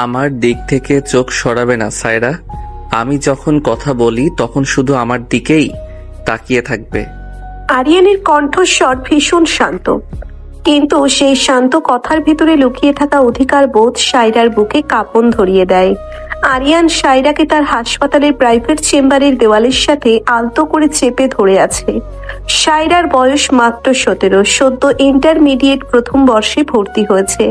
আমার দিক থেকে চোখ সরাবে না সায়রা। আমি যখন কথা বলি তখন শুধু আমার দিকেই তাকিয়ে থাকবে। আরিয়ানের কণ্ঠস্বর ভীষণ শান্ত, কিন্তু সেই শান্ত কথার ভিতরে লুকিয়ে থাকা অধিকার বোধ সায়রার বুকে কাঁপন ধরিয়ে দেয়। আরিয়ান সায়রাকে তার হাসপাতালের প্রাইভেট চেম্বারের দেওয়ালের সাথে আলতো করে চেপে ধরে আছে। সায়রার বয়স মাত্র 17, সদ্য ইন্টারমিডিয়েট প্রথম বর্ষে ভর্তি হয়েছে।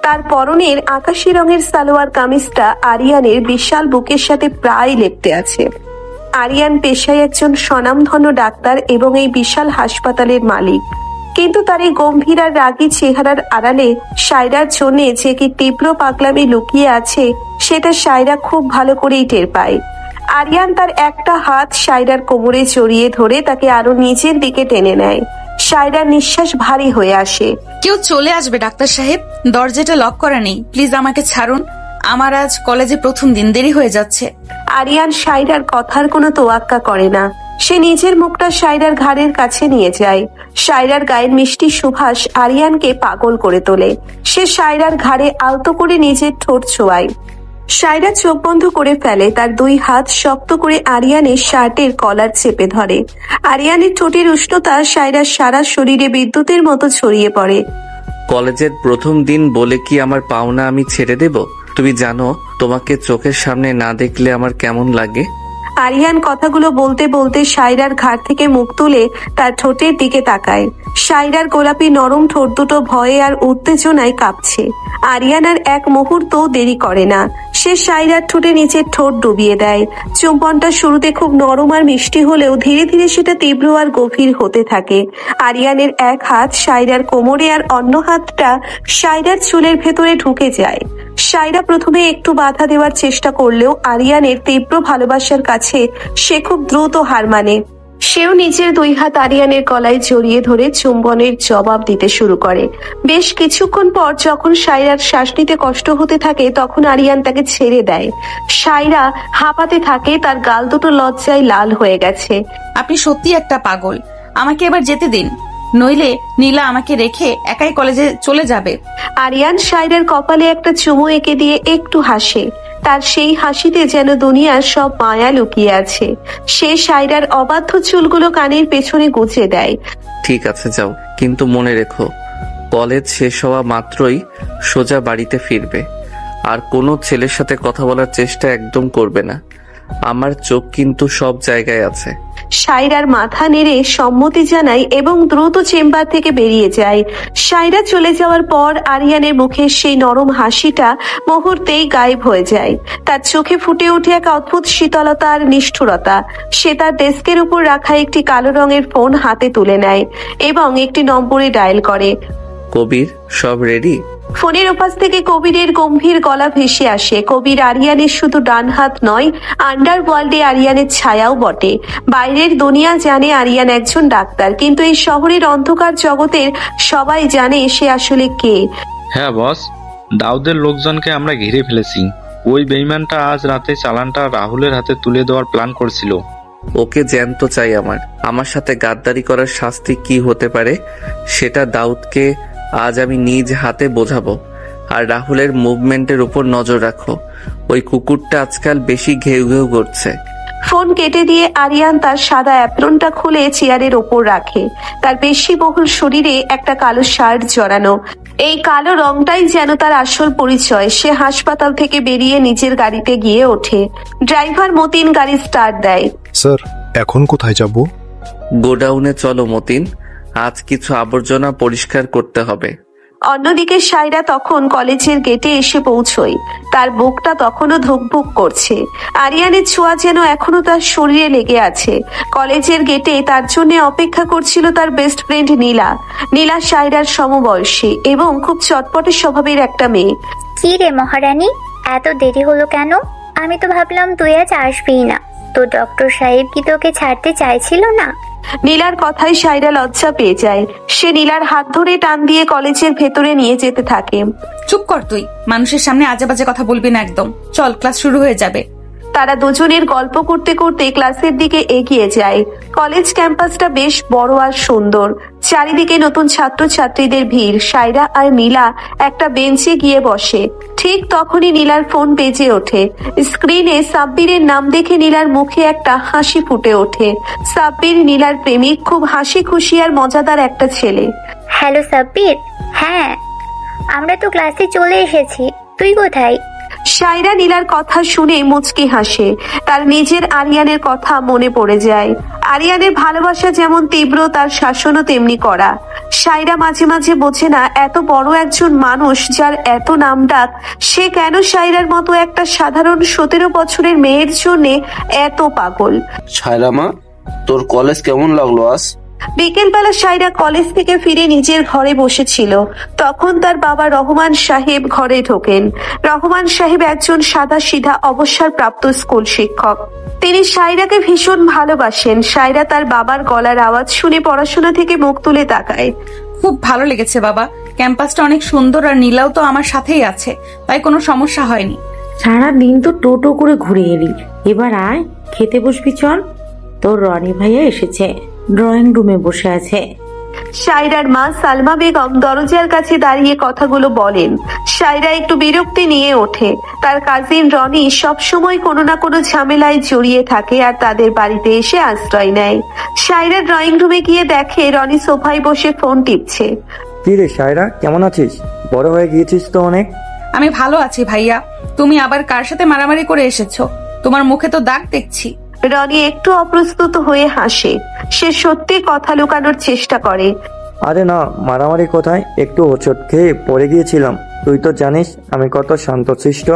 তার পরনের আকাশি রঙের সালোয়ার কামিজটা আরিয়ানের বিশাল বুকের সাথে প্রায় লেপ্টে আছে। আরিয়ান পেশায় একজন স্বনামধন্য ডাক্তার এবং এই বিশাল হাসপাতালের মালিক, কিন্তু তার এই গম্ভীর আর রাগী চেহারার আড়ালে সায়রার জন্য যে কি তীব্র পাগলামি লুকিয়ে আছে সেটা সায়রা খুব ভালো করেই টের পায়। আরিয়ান তার একটা হাত সায়রার কোমরে জড়িয়ে ধরে তাকে আরো নিচের দিকে টেনে নেয়। সায়রার নিঃশ্বাস ভারী হয়ে আসে। কেউ চলে আসবে ডাক্তার সাহেব, দরজাটা লক করা নেই, প্লিজ আমাকে ছাড়ুন, আমার আজ কলেজে প্রথম দিন, দেরি হয়ে যাচ্ছে। আরিয়ান সায়রার কথার কোনো তোয়াক্কা করে না। সে নিজের মুখটা সায়রার ঘাড়ের কাছে নিয়ে যায়। সায়রার গায়ের মিষ্টি সুবাস আরিয়ানকে পাগল করে তোলে। সে সায়রার ঘাড়ে আলতো করে নিজের ঠোঁট ছোঁয়ায়। সায়রা চোখ বন্ধ করে ফেলে, তার দুই হাত শক্ত করে আরিয়ানের শার্টের কলার চেপে ধরে। আরিয়ানের ঠোঁটের উষ্ণতা সায়রার সারা শরীরে বিদ্যুতের মতো ছড়িয়ে পড়ে। কলেজের প্রথম দিন বলে কি আমার পাওনা আমি ছেড়ে দেব? তুমি জানো তোমাকে চোখের সামনে না দেখলে আমার কেমন লাগে। আরিয়ান কথাগুলো বলতে বলতে সায়রার ঘাড় থেকে মুখ তুলে তার ঠোঁটের দিকে তাকায়। সায়রার গোলাপি নরম ঠোঁট দুটো ভয়ে আর উত্তেজনায় কাঁপছে। আরিয়ান আর এক মুহূর্তও দেরি করে না। সে সায়রার ঠোঁটে নিচের ঠোঁট ডুবিয়ে দেয়। চুম্বনটা শুরুতে খুব নরম আর মিষ্টি হলেও ধীরে ধীরে সেটা তীব্র আর গভীর হতে থাকে। আরিয়ানের এক হাত সায়রার কোমরে আর অন্য হাতটা সায়রার চুলের ভেতরে ঢুকে যায়। সায়রা প্রথমে একটু বাধা দেওয়ার চেষ্টা করলেও আরিয়ানের তীব্র ভালোবাসার কাছে সে খুব দ্রুত হার মানে। সেও নিজের দুই হাত আরিয়ানের গলায় জড়িয়ে ধরে চুম্বনের জবাব দিতে শুরু করে। বেশ কিছুক্ষণ পর যখন সায়রার শ্বাস নিতে কষ্ট হতে থাকে তখন আরিয়ান তাকে ছেড়ে দেয়। সায়রা হাঁপাতে থাকে, তার গাল দুটো লজ্জায় লাল হয়ে গেছে। আপনি সত্যি একটা পাগল, আমাকে এবার যেতে দিন, নইলে নীলা আমাকে রেখে একাই কলেজে চলে যাবে। আরিয়ান সায়রার কপালে একটা চুমু এঁকে দিয়ে একটু হাসে। তার সেই হাসিতে যেন দুনিয়ার সব মায়া লুকিয়ে আছে। সে সায়রার অবাধ্য চুলগুলো কানের পেছনে গুজে দেয়। ঠিক আছে যাও, কিন্তু মনে রেখো কলেজ শেষ হওয়া মাত্রই সোজা বাড়িতে ফিরবে। আর কোনো ছেলের সাথে কথা বলার চেষ্টা একদম করবে না। আমার চোখ কিন্তু সব জায়গায় আছে। সায়রার মাথা নেড়ে সম্মতি জানায় এবং দ্রুত চেম্বার থেকে বেরিয়ে যায়। সায়রা চলে যাওয়ার পর আরিয়ানের মুখের সেই নরম হাসিটা মুহূর্তেই গায়েব হয়ে যায়। তার চোখে ফুটে ওঠে এক অদ্ভুত শীতলতা আর নিষ্ঠুরতা। সে তার ডেস্কের উপর রাখা একটি কালো রঙের ফোন হাতে তুলে নেয় এবং একটি নম্বরে ডায়াল করে। কবির, সব রেডি? ফোনের ওপাশ থেকে কবিরের গম্ভীর গলা ভেসে আসে। কবির আরিয়ানের শুধু ডান হাত নয়, আন্ডারওয়ার্ল্ডে আরিয়ানের ছায়াও বটে। বাইরের দুনিয়া জানে আরিয়ান একজন ডাক্তার, কিন্তু এই শহরের অন্ধকার জগতের সবাই জানে সে আসলে কে। হ্যাঁ বস, দাউদের লোকজনকে আমরা ঘিরে ফেলেছি। ওই বেঈমানটা আজ রাতে চালানটা রাহুলের হাতে তুলে দেওয়ার প্ল্যান করছিল। ওকে জ্যান্ত চাই আমার সাথে গাদ্দারি করার শাস্তি কি হতে পারে সেটা দাউদকে আজ আমি নিজ হাতে বোঝাবো। আর রাহুলের মুভমেন্টের উপর নজর রাখো, ওই কুকুরটা আজকাল বেশি ঘেউ ঘেউ করছে। ফোন কেটে দিয়ে আরিয়ান তার সাদা অ্যাপ্রনটা খুলে চেয়ারের ওপর রাখে। তার বেশি বহুল শরীরে একটা কালো শার্ট জড়ানো। এই কালো রংটাই যেন তার আসল পরিচয়। সে হাসপাতাল থেকে বেরিয়ে নিজের গাড়িতে গিয়ে ওঠে। ড্রাইভার মতিন গাড়ি স্টার্ট দেয়। স্যার, এখন কোথায় যাব? গোডাউনে চলো মতিন, আজ কিছু আবর্জনা পরিষ্কার করতে হবে। অন্যদিকে সায়রা তখন কলেজের গেটে এসে পৌঁছয়। তার বুকটা তখনও ধুকভুক করছে। আরিয়ানের ছোঁয়া যেন এখনো তার শরীরে লেগে আছে। কলেজের গেটে তার জন্য অপেক্ষা করছিল তার বেস্ট ফ্রেন্ড নীলা। নীলা সায়রার সমবয়সী এবং খুব চটপটে স্বভাবের একটা মেয়ে। কি রে মহারানী, এত দেরি হলো কেন? আমি তো ভাবলাম তুই আজ আসবিই না। তো ডক্টর সাহেব কি তোকে ছাড়তে চাইছিল না? নীলার কথায় সায়রা লজ্জা পেয়ে যায়। সে নীলার হাত ধরে টান দিয়ে কলেজের ভেতরে নিয়ে যেতে থাকে। চুপ কর তুই, মানুষের সামনে আজে বাজে কথা বলবি না একদম। চল, ক্লাস শুরু হয়ে যাবে। তারা দুজনের গল্প করতে করতে ক্লাসের দিকে এগিয়ে যায়। কলেজ ক্যাম্পাসটা বেশ বড় আর সুন্দর। চারিদিকে নতুন ছাত্রছাত্রীদের ভিড়। সায়রা আর নীলা একটা বেঞ্চে গিয়ে বসে। ঠিক তখনই নীলার ফোন বেজে ওঠে। স্ক্রিনে সাব্বিরের নাম দেখে নীলার মুখে একটা হাসি ফুটে ওঠে। সাব্বির নীলার প্রেমিক, খুব হাসি খুশি আর মজাদার একটা ছেলে। হ্যালো সাব্বির। হ্যাঁ, আমরা তো ক্লাসে চলে এসেছি, তুই কোথায়? সায়রা নীলার কথা শুনে মুচকি হাসে। তার নিজের আরিয়ানের কথা মনে পড়ে যায়। আরিয়ানের ভালোবাসা যেমন তীব্র, তার শাসনও তেমনি কড়া। সায়রা মাঝে মাঝে বোঝে না, এত বড় একজন মানুষ যার এত নামডাক, সে কেন সায়রার মতো একটা সাধারণ 17 বছরের মেয়ের জন্য এত পাগল। সায়রা মা, তোর কলেজ কেমন লাগলো আজ? বিকেলবেলা সায়রা কলেজ থেকে ফিরে নিজের ঘরে বসেছিল। তখন তার বাবা রহমান সাহেব ঘরে ঢোকেন। রহমান সাহেব একজন সাদাসিধা অবসরপ্রাপ্ত স্কুল শিক্ষক। তিনি সায়রাকে ভীষণ ভালোবাসেন। সায়রা তার বাবার গলার আওয়াজ শুনে পড়াশোনা থেকে মুখ তুলে তাকায়। খুব ভালো লেগেছে বাবা, ক্যাম্পাসটা অনেক সুন্দর আর নীলাও তো আমার সাথেই আছে, তাই কোনো সমস্যা হয়নি। সারাদিন তো টোটো করে ঘুরে এলি, এবার আয় খেতে বসবি, চল। তোর রনি ভাইয়া এসেছে, ড্রয়িং রুমে বসে আছে। সায়রার মা সালমা বেগম দরজার কাছে দাঁড়িয়ে কথাগুলো বলেন। সায়রা একটু বিরক্তি নিয়ে ওঠে। তার কাজিন রনি সবসময় কোনো না কোনো ঝামেলায় জড়িয়ে থাকে আর তাদের বাড়িতে এসে আশ্রয় নেয়। সায়রা ড্রয়িং রুমে গিয়ে দেখে রনি সোফায় বসে ফোন টিপছে। কি রে সায়রা, কেমন আছিস? বড় হয়ে গিয়েছিস তো অনেক। আমি ভালো আছি ভাইয়া, তুমি আবার কার সাথে মারামারি করে এসেছো? তোমার মুখে তো দাগ দেখছি। রনি একটু অপ্রস্তুত হয়ে হাসে। সে সত্যি কথা লুকানোর চেষ্টা করে। আরে না, মারামারি কোথায়, একটু হোঁচট খেয়ে পড়ে গিয়েছিলাম। তুই তো জানিস আমি কত শান্তশিষ্ট।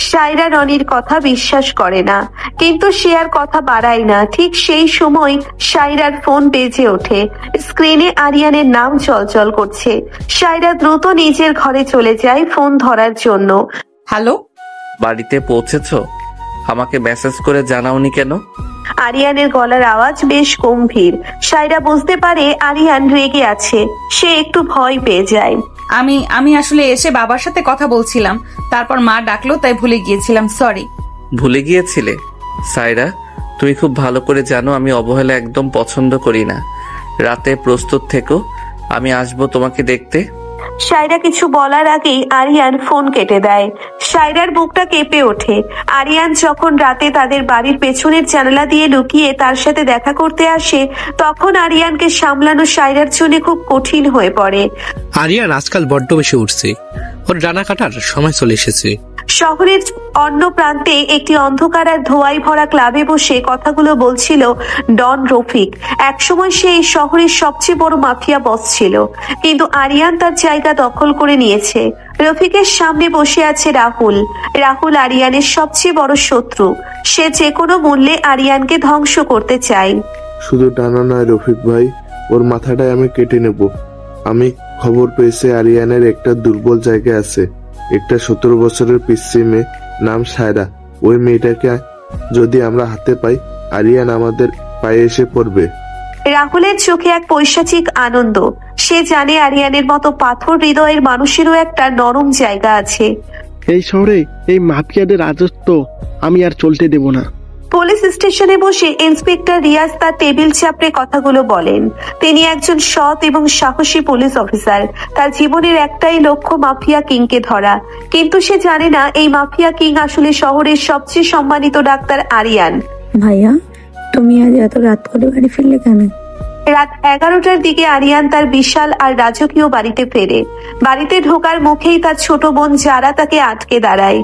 সায়রা রনির কথা বিশ্বাস করে না, কিন্তু সে আর কথা বাড়ায় না। ঠিক সেই সময় সায়রার ফোন বেজে ওঠে। স্ক্রিনে আরিয়ানের নাম চলচল করছে। সায়রা দ্রুত নিজের ঘরে চলে যায় ফোন ধরার জন্য। হ্যালো, বাড়িতে পৌঁছেছো? আমাকে মেসেজ করে জানাওনি কেন? আরিয়ানের গলার আওয়াজ বেশ গম্ভীর। সায়রা বুঝতে পারে আরিয়ান রেগে আছে। সে একটু ভয় পেয়ে যায়। আমি আসলে এসে বাবার সাথে কথা বলছিলাম, তারপর মা ডাকলো তাই ভুলে গিয়েছিলাম, সরি। ভুলে গিয়েছিলে? সায়রা, তুমি খুব ভালো করে জানো আমি অবহেলা একদম পছন্দ করি না। রাতে প্রস্তুত থেকো, আমি আসবো তোমাকে দেখতে। সায়রা কিছু বলার আগেই আরিয়ান ফোন কেটে দেয়। সায়রার বুকটা কেঁপে ওঠে। আরিয়ান যখন রাতে তাদের বাড়ির পেছনের জানালা দিয়ে লুকিয়ে তার সাথে দেখা করতে আসে, তখন আরিয়ানকে সামলানো সায়রার জন্য খুব কঠিন হয়ে পড়ে। আরিয়ান আজকাল বড্ড বেশি উঠছে, ওর ডানা কাটার সময় চলে এসেছে। শহরের অন্য প্রান্তে একটি অন্ধকার আর ধোঁয়ায় ভরা ক্লাবে বসে কথাগুলো বলছিল ডন রফিক। একসময় সে এই শহরের সবচেয়ে বড় মাফিয়া বস ছিল, কিন্তু আরিয়ান তার জায়গা দখল করে নিয়েছে। রফিকের সামনে বসে আছে রাহুল। রাহুল আরিয়ানের সবচেয়ে বড় শত্রু। সে যে কোনো মূল্যে আরিয়ানকে ধ্বংস করতে চায়। শুধু টানা নয় রফিক ভাই, ওর মাথাটাই আমি কেটে নেব। আমি খবর পেয়েছি আরিয়ানের একটা দুর্বল জায়গা আছে। একটা 17 বছরের পিচ্চি মেয়ে, নাম সায়রা। ওই মেয়েটাকে যদি আমরা হাতে পাই, আরিয়ান আমাদের পায়ে এসে পড়বে। রাহুলের চোখে এক পৈশাচিক আনন্দ। সে জানে আরিয়ানের মতো পাথর হৃদয়ের মানুষেরও একটা নরম জায়গা আছে। এই শহরে এই মাফিয়াদের রাজত্ব আমি আর চলতে দেব না। পুলিশ স্টেশনে বসে ইন্সপেক্টর রিয়াজ তার টেবিল চাপড়ে কথাগুলো বলেন। তিনি একজন সৎ এবং সাহসী পুলিশ অফিসার। তার জীবনের একটাই লক্ষ্য মাফিয়া কিংকে ধরা। কিন্তু সে জানে না এই মাফিয়া কিং আসলে শহরের সবচেয়ে সম্মানিত ডাক্তার আরিয়ান। ভাইয়া, তুমি আজ এত রাত করে বাড়ি ফিরলে কেন? রাত 11টার দিকে আরিয়ান তার বিশাল আর রাজকীয় বাড়িতে ফেরে। বাড়িতে ঢোকার মুখেই তার ছোট বোন যারা তাকে আটকে দাঁড়ায়।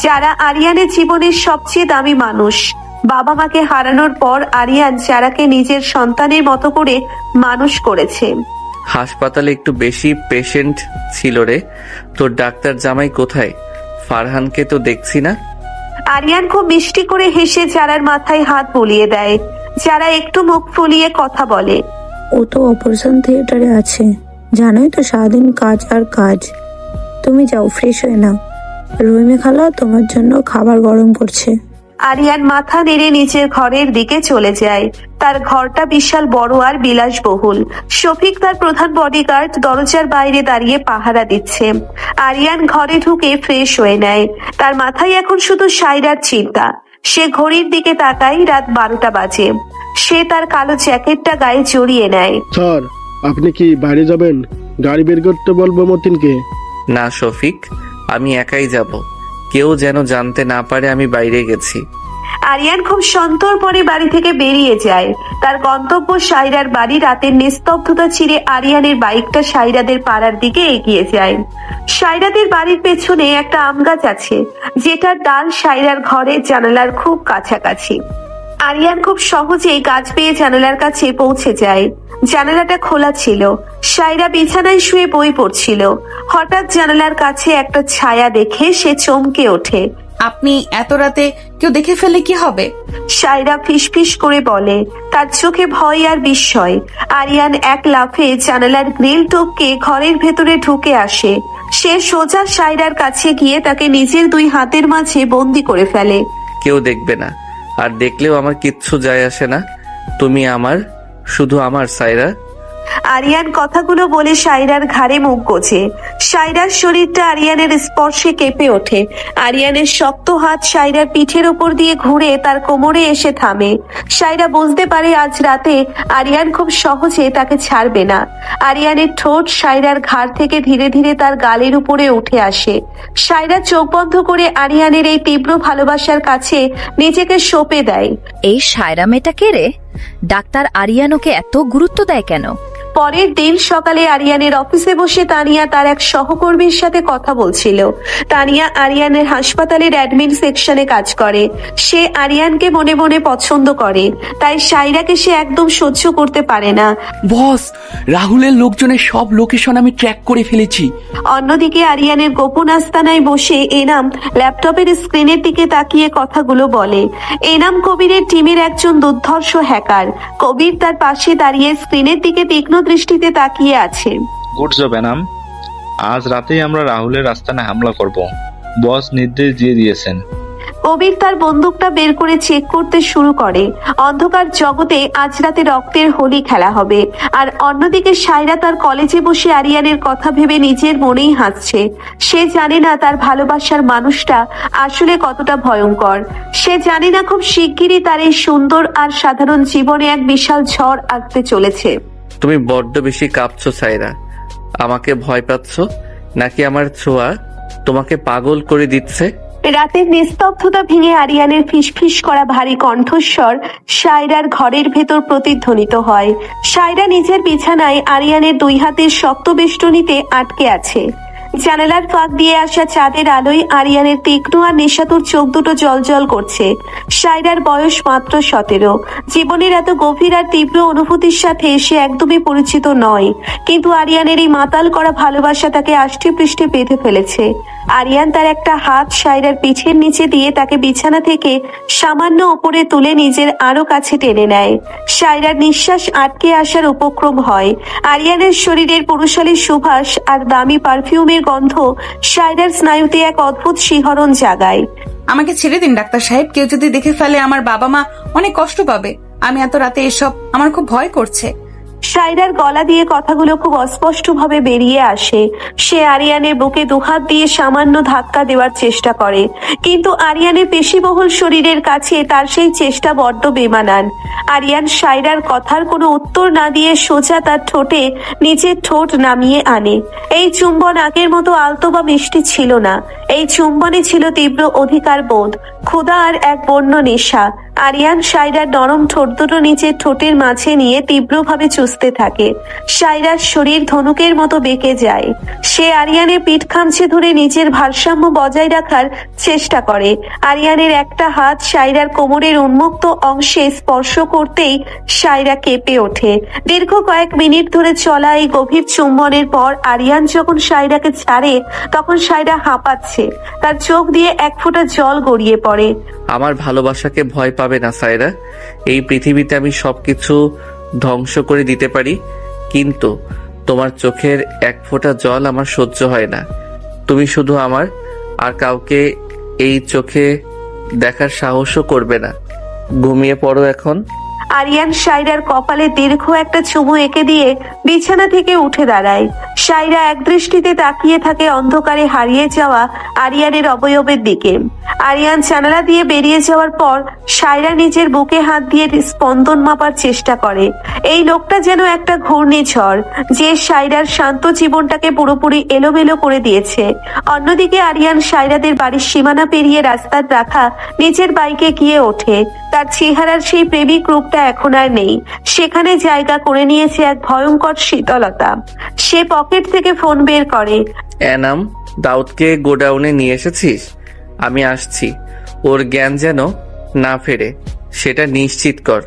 যারা আরিয়ানের জীবনের সবচেয়ে দামি মানুষ। বাবা মাকে হারানোর পর আরিয়ান যারাকে নিজের সন্তানের মতো করে মানুষ করেছে। হাসপাতালে একটু বেশি পেশেন্ট ছিল রে। তোর ডাক্তার জামাই কোথায়? ফারহানকে তো দেখছি না। আরিয়ান খুব মিষ্টি করে হেসে যারার মাথায় হাত বুলিয়ে দেয়। যারা একটু মুখ ফুলিয়ে কথা বলে। ও তো অপারেশন থিয়েটারে আছে, জানোই তো সারাদিন কাজ আর কাজ। তুমি যাও, ফ্রেশ হয়ে নাও। রহিমে খালা তোমার জন্য খাবার গরম করছে। আরিয়ান মাথা নেড়ে নিজের ঘরের দিকে চলে যায়। তার ঘরটা বিশাল বড় আর বিলাসবহুল। শফিক তার প্রধান বডিগার্ড দরজার বাইরে দাঁড়িয়ে পাহারা দিচ্ছে। আরিয়ান ঘরে ঢুকে ফ্রেশ হয়ে নেয়। তার মাথায় এখন শুধু সায়রার চিন্তা। সে ঘড়ির দিকে তাকায়, রাত 12টা বাজে। সে তার কালো জ্যাকেটটা গায়ে জড়িয়ে নেয়। স্যার, আপনি কি বাইরে যাবেন? গাড়ি বের করতে বলবো মতিনকে? না শফিক, আমি একাই যাব। কেউ যেন জানতে না পারে আমি বাইরে গেছি। আরিয়ান খুব সন্তর্পণে বাড়ি থেকে বেরিয়ে যায়। তার গন্তব্য সাইরার বাড়ি। রাতের নিস্তব্ধতা ছিঁড়ে আরিয়ানের বাইকটা সাইরাদের পাড়ার দিকে এগিয়ে যায়। সাইরাদের বাড়ির পেছনে একটা আম গাছ আছে, যেটার ডাল সাইরার ঘরের জানালার খুব কাছাকাছি। আরিয়ান খুব সহজেই গাছ পেয়ে জানালার কাছে পৌঁছে যায়। জানালাটা খোলা ছিল। সাইরা বিছানায় শুয়ে বই পড়ছিল। হঠাৎ জানালার কাছে একটা ছায়া দেখে সে চমকে ওঠে। আপনি এত রাতে কেউ দেখে ফেলে কি হবে? সাইরা ফিসফিস করে বলে, তার চোখে ভয় আর বিস্ময়। আরিয়ান এক লাফে জানালার গ্রিল টপকে ঘরের ভেতরে ঢুকে আসে। সে সোজা সাইরার কাছে গিয়ে তাকে নিজের দুই হাতের মাঝে বন্দি করে ফেলে। কেউ দেখবে না, আর দেখলেও আমার কিচ্ছু যায় আসে না। তুমি আমার, শুধু আমার সাইরা। আরিয়ান কথাগুলো বলে সাইরার ঘাড়ে মুখ গোছে। সাইরার শরীরটা আরিয়ানের স্পর্শে কেঁপে ওঠে। আরিয়ানের শক্ত হাত সাইরার পিঠের ওপর দিয়ে ঘুরে তার কোমরে এসে থামে। সাইরা বুঝতে পারে আজ রাতে আরিয়ান খুব সহজে তাকে ছাড়বে না। আরিয়ানের ঠোঁট সাইরার ঘাড় থেকে ধীরে ধীরে তার গালের উপরে উঠে আসে। সাইরা চোখ বন্ধ করে আরিয়ানের এই তীব্র ভালোবাসার কাছে নিজেকে সঁপে দেয়। এই সায়রা মেয়েটা কে রে? ডাক্তার আরিয়ান ওকে এত গুরুত্ব দেয় কেন? পরের দিন সকালে আরিয়ানের অফিসে বসে তানিয়া তার এক সহকর্মীর সাথে কথা বলছিল। তানিয়া আরিয়ানের হাসপাতালের অ্যাডমিন সেকশনে কাজ করে। সে আরিয়ানকে মনে মনে পছন্দ করে, তাই সাইরাকে সে একদম সহ্য করতে পারে না। বস, রাহুলের লোকজনের সব লোকেশন আমি ট্র্যাক করে ফেলেছি। অন্যদিকে আরিয়ানের গোপন আস্তানায় বসে এনাম ল্যাপটপের স্ক্রিনের দিকে তাকিয়ে কথাগুলো বলে। এনাম কবিরের টিমের একজন দুর্ধর্ষ হ্যাকার। কবির তার পাশে দাঁড়িয়ে স্ক্রিনের দিকে তীক্ষ্ণ দৃষ্টিতে তাকিয়ে আছে। Good job Enam. আজ রাতেই আমরা রাহুলের আস্তানায় হামলা করব। বস নির্দেশ দিয়ে দিয়েছেন। কবির তার বন্দুকটা বের করে চেক করতে শুরু করে। অন্ধকার জগতে আজ রাতে রক্তের হোলি খেলা হবে। আর অন্যদিকে সাইরা তার কলেজে বসে আরিয়ানের কথা ভেবে নিজের মনেই হাসছে। সে জানে না তার ভালোবাসার মানুষটা আসলে কতটা ভয়ঙ্কর। সে জানে না খুব শিগগিরই তার এই সুন্দর আর সাধারণ জীবনে এক বিশাল ঝড় আসতে চলেছে। তুমি বড্ড বেশি কাঁপছো সাইরা। আমাকে ভয় পাচ্ছ, নাকি আমার ছোঁয়া তোমাকে পাগল করে দিচ্ছে? রাতের নিস্তব্ধতা ভেঙে আরিয়ানের ফিসফিস করা ভারী কণ্ঠস্বর সাইরার ঘরের ভেতর প্রতিধ্বনিত হয়। সাইরা নিজের বিছানায় আরিয়ানের দুই হাতের শক্ত বেষ্টনীতে আটকে আছে। জানালার ফাঁক দিয়ে আসা চাঁদের আলোয় আরিয়ানের তীক্ষ্ণ আর নেশাতুর চোখ দুটো জলজল করছে। সাইরার বয়স মাত্র 17। জীবনের এত গভীর আর তীব্র অনুভূতির সাথে সে একদমই পরিচিত নয়, কিন্তু আরিয়ানের এই মাতাল করা ভালোবাসা তাকে আষ্টে পৃষ্ঠে বেঁধে ফেলেছে। আরিয়ান তার একটা হাত সাইরার পিঠের নিচে দিয়ে তাকে বিছানা থেকে সামান্য ওপরে তুলে নিজের আরো কাছে টেনে নেয়। সাইরার নিঃশ্বাস আটকে আসার উপক্রম হয়। আরিয়ানের শরীরের পুরুষালী সুবাস আর দামি পারফিউমের গন্ধ সাইরার স্নায়ুতে এক অদ্ভুত শিহরণ জাগায়। আমাকে ছেড়ে দিন ডাক্তার সাহেব। কেউ যদি দেখে ফেলে আমার বাবা মা অনেক কষ্ট পাবে। আমি এত রাতে এসব, আমার খুব ভয় করছে। সাইরার গলা দিয়ে কথাগুলো খুব অস্পষ্ট ভাবে বেরিয়ে আসে। সে আরিয়ানের বুকে দুহাত দিয়ে সামান্য ধাক্কা দেওয়ার চেষ্টা করে, কিন্তু আরিয়ানের পেশিবহুল শরীরের কাছে তার সেই চেষ্টা বড্ড বেমানান। আরিয়ান সাইরার কথার কোনো উত্তর না দিয়ে সোজা তার ঠোঁটে নিজের ঠোঁট নামিয়ে আনে। এই চুম্বন আগের মতো আলতো বা মিষ্টি ছিল না। এই চুম্বনে ছিল তীব্র অধিকার বোধ, ক্ষুধা আর এক বন্য নেশা। আরিয়ান সাইরার নরম ঠোঁট দুটো নিচের ঠোঁটের মাঝে নিয়ে তীব্রভাবে চুষতে থাকে। সাইরার শরীর ধনুকের মতো বেঁকে যায়। সে আরিয়ানের পিঠ খামচে ধরে নিজের ভারসাম্য বজায় রাখার চেষ্টা করে। আরিয়ানের একটা হাত সাইরার কোমরের উন্মুক্ত অংশে স্পর্শ করতেই সাইরা কেঁপে ওঠে। দীর্ঘ কয়েক মিনিট ধরে চলা এই গভীর চুম্বনের পর আরিয়ান যখন সাইরাকে ছাড়ে, তখন সাইরা হাঁপাচ্ছে। তার চোখ দিয়ে এক ফোঁটা জল গড়িয়ে পড়ে। আমার ভালোবাসাকে ভয় পাবে না সাইরা। এই পৃথিবীতে আমি সবকিছু ধ্বংস করে দিতে পারি, কিন্তু তোমার চোখের এক ফোঁটা জল আমার সহ্য হয় না। তুমি শুধু আমার, আর কাউকে এই চোখে দেখার সাহসও করবে না। ঘুমিয়ে পড়ো এখন। আরিয়ান সাইরার কপালে দীর্ঘ একটা চুমু এঁকে দিয়ে বিছানা থেকে উঠে দাঁড়ায়। সাইরা একদৃষ্টিতে তাকিয়ে থাকে অন্ধকারে হারিয়ে যাওয়া আরিয়ানের অবয়বের দিকে। আরিয়ান জানালা দিয়ে বেরিয়ে যাওয়ার পর সাইরা নিজের বুকে হাত দিয়ে স্পন্দন মাপার চেষ্টা করে। এই লোকটা যেন একটা ঘূর্ণিঝড়, যে সাইরার শান্ত জীবনটাকে পুরোপুরি এলোমেলো করে দিয়েছে। অন্যদিকে আরিয়ান সাইরাদের বাড়ির সীমানা পেরিয়ে রাস্তার রাখা নিজের বাইকে গিয়ে ওঠে। তার চেহারার সেই প্রেমিক রূপটা এখন আর নেই, সেখানে জায়গা করে নিয়েছে এক ভয়ঙ্কর শীতলতা। সে পকেট থেকে ফোন বের করে। এনাম, দাউদকে গোডাউনে নিয়ে এসেছিস? আমি আসছি, ওর জ্ঞান যেন না ফেরে সেটা নিশ্চিত কর।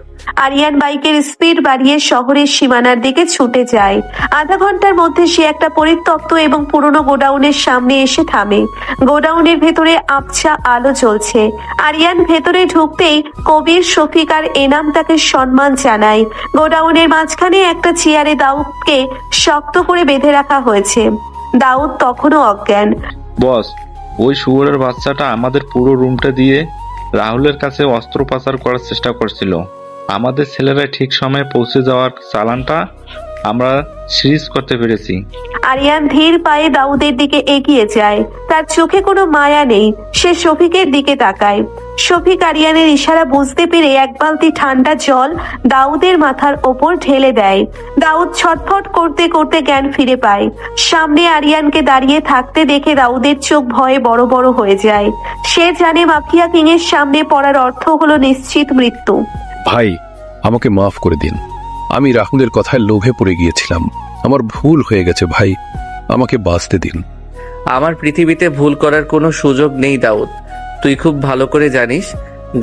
আরিয়ান বাইকের স্পিড বাড়িয়ে শহরের সীমানার দিকে ছুটে যায়। আধা ঘন্টার মধ্যে সে একটা পরিত্যক্ত এবং পুরনো গোডাউনের সামনে এসে থামে। গোডাউনের ভেতরে আবছা আলো জ্বলছে। আরিয়ান ভেতরে ঢুকতেই কবির, শফিক আর এনাম তাকে সম্মান জানায়। গোডাউনের মাঝখানে একটা চেয়ারে দাউদকে শক্ত করে বেঁধে রাখা হয়েছে। দাউদ তখনও অজ্ঞান। বস, ওই শুয়োরের বাচ্চাটা আমাদের পুরো রুমটা দিয়ে রাহুলের কাছে অস্ত্র পাচার করার চেষ্টা করছিল। আমাদের ছেলেরা ঠিক সময়ে পৌঁছে যাওয়ার চালানটা আমরা সিরিজ করতে পেরেছি। আরিয়ান ধীর পায়ে দাউদের দিকে এগিয়ে যায়। তার চোখে কোনো মায়া নেই। সে শফিকের দিকে তাকায়। শফিক আরিয়ানের ইশারা বুঝতে পেরে এক বালতি ঠান্ডা জল দাউদের মাথার ওপর ঢেলে দেয়। দাউদ ছটফট করতে করতে জ্ঞান ফিরে পায়। সামনে আরিয়ানকে দাঁড়িয়ে থাকতে দেখে দাউদের চোখ ভয়ে বড় বড় হয়ে যায়। সে জানে মাফিয়া কিং এর সামনে পড়ার অর্থ হলো নিশ্চিত মৃত্যু। ভাই, আমাকে মাফ করে দিন। আমি রাহুলের কথায় লোভে পড়ে গিয়েছিলাম। আমার ভুল হয়ে গেছে ভাই, আমাকে বাঁচতে দিন। আমার পৃথিবীতে ভুল করার কোনো সুযোগ নেই দাউদ। তুই খুব ভালো করে জানিস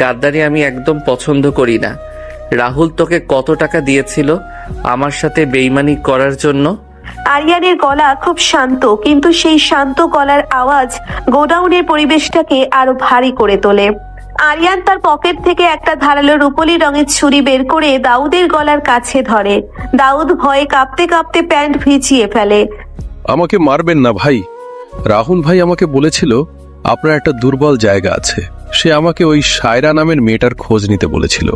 গাদ্দারি আমি একদম পছন্দ করি না। রাহুল তোকে কত টাকা দিয়েছিল আমার সাথে বেইমানি করার জন্য? আরিয়ানের গলা খুব শান্ত, কিন্তু সেই শান্ত গলার আওয়াজ গোডাউনের পরিবেশটাকে আরো ভারী করে তোলে। আরিয়ান তার পকেট থেকে একটা ধারালো রূপলি রঙের ছুরি বের করে দাউদের গলার কাছে ধরে। দাউদ ভয়ে কাঁপতে কাঁপতে প্যান্ট ভিজিয়ে ফেলে। আমাকে মারবেন না ভাই। রাহুল ভাই আমাকে বলেছিল আপনার একটা দুর্বল জায়গা আছে। সে আমাকে ওই সায়রা নামের মেয়েটার খোঁজ নিতে বলেছিল।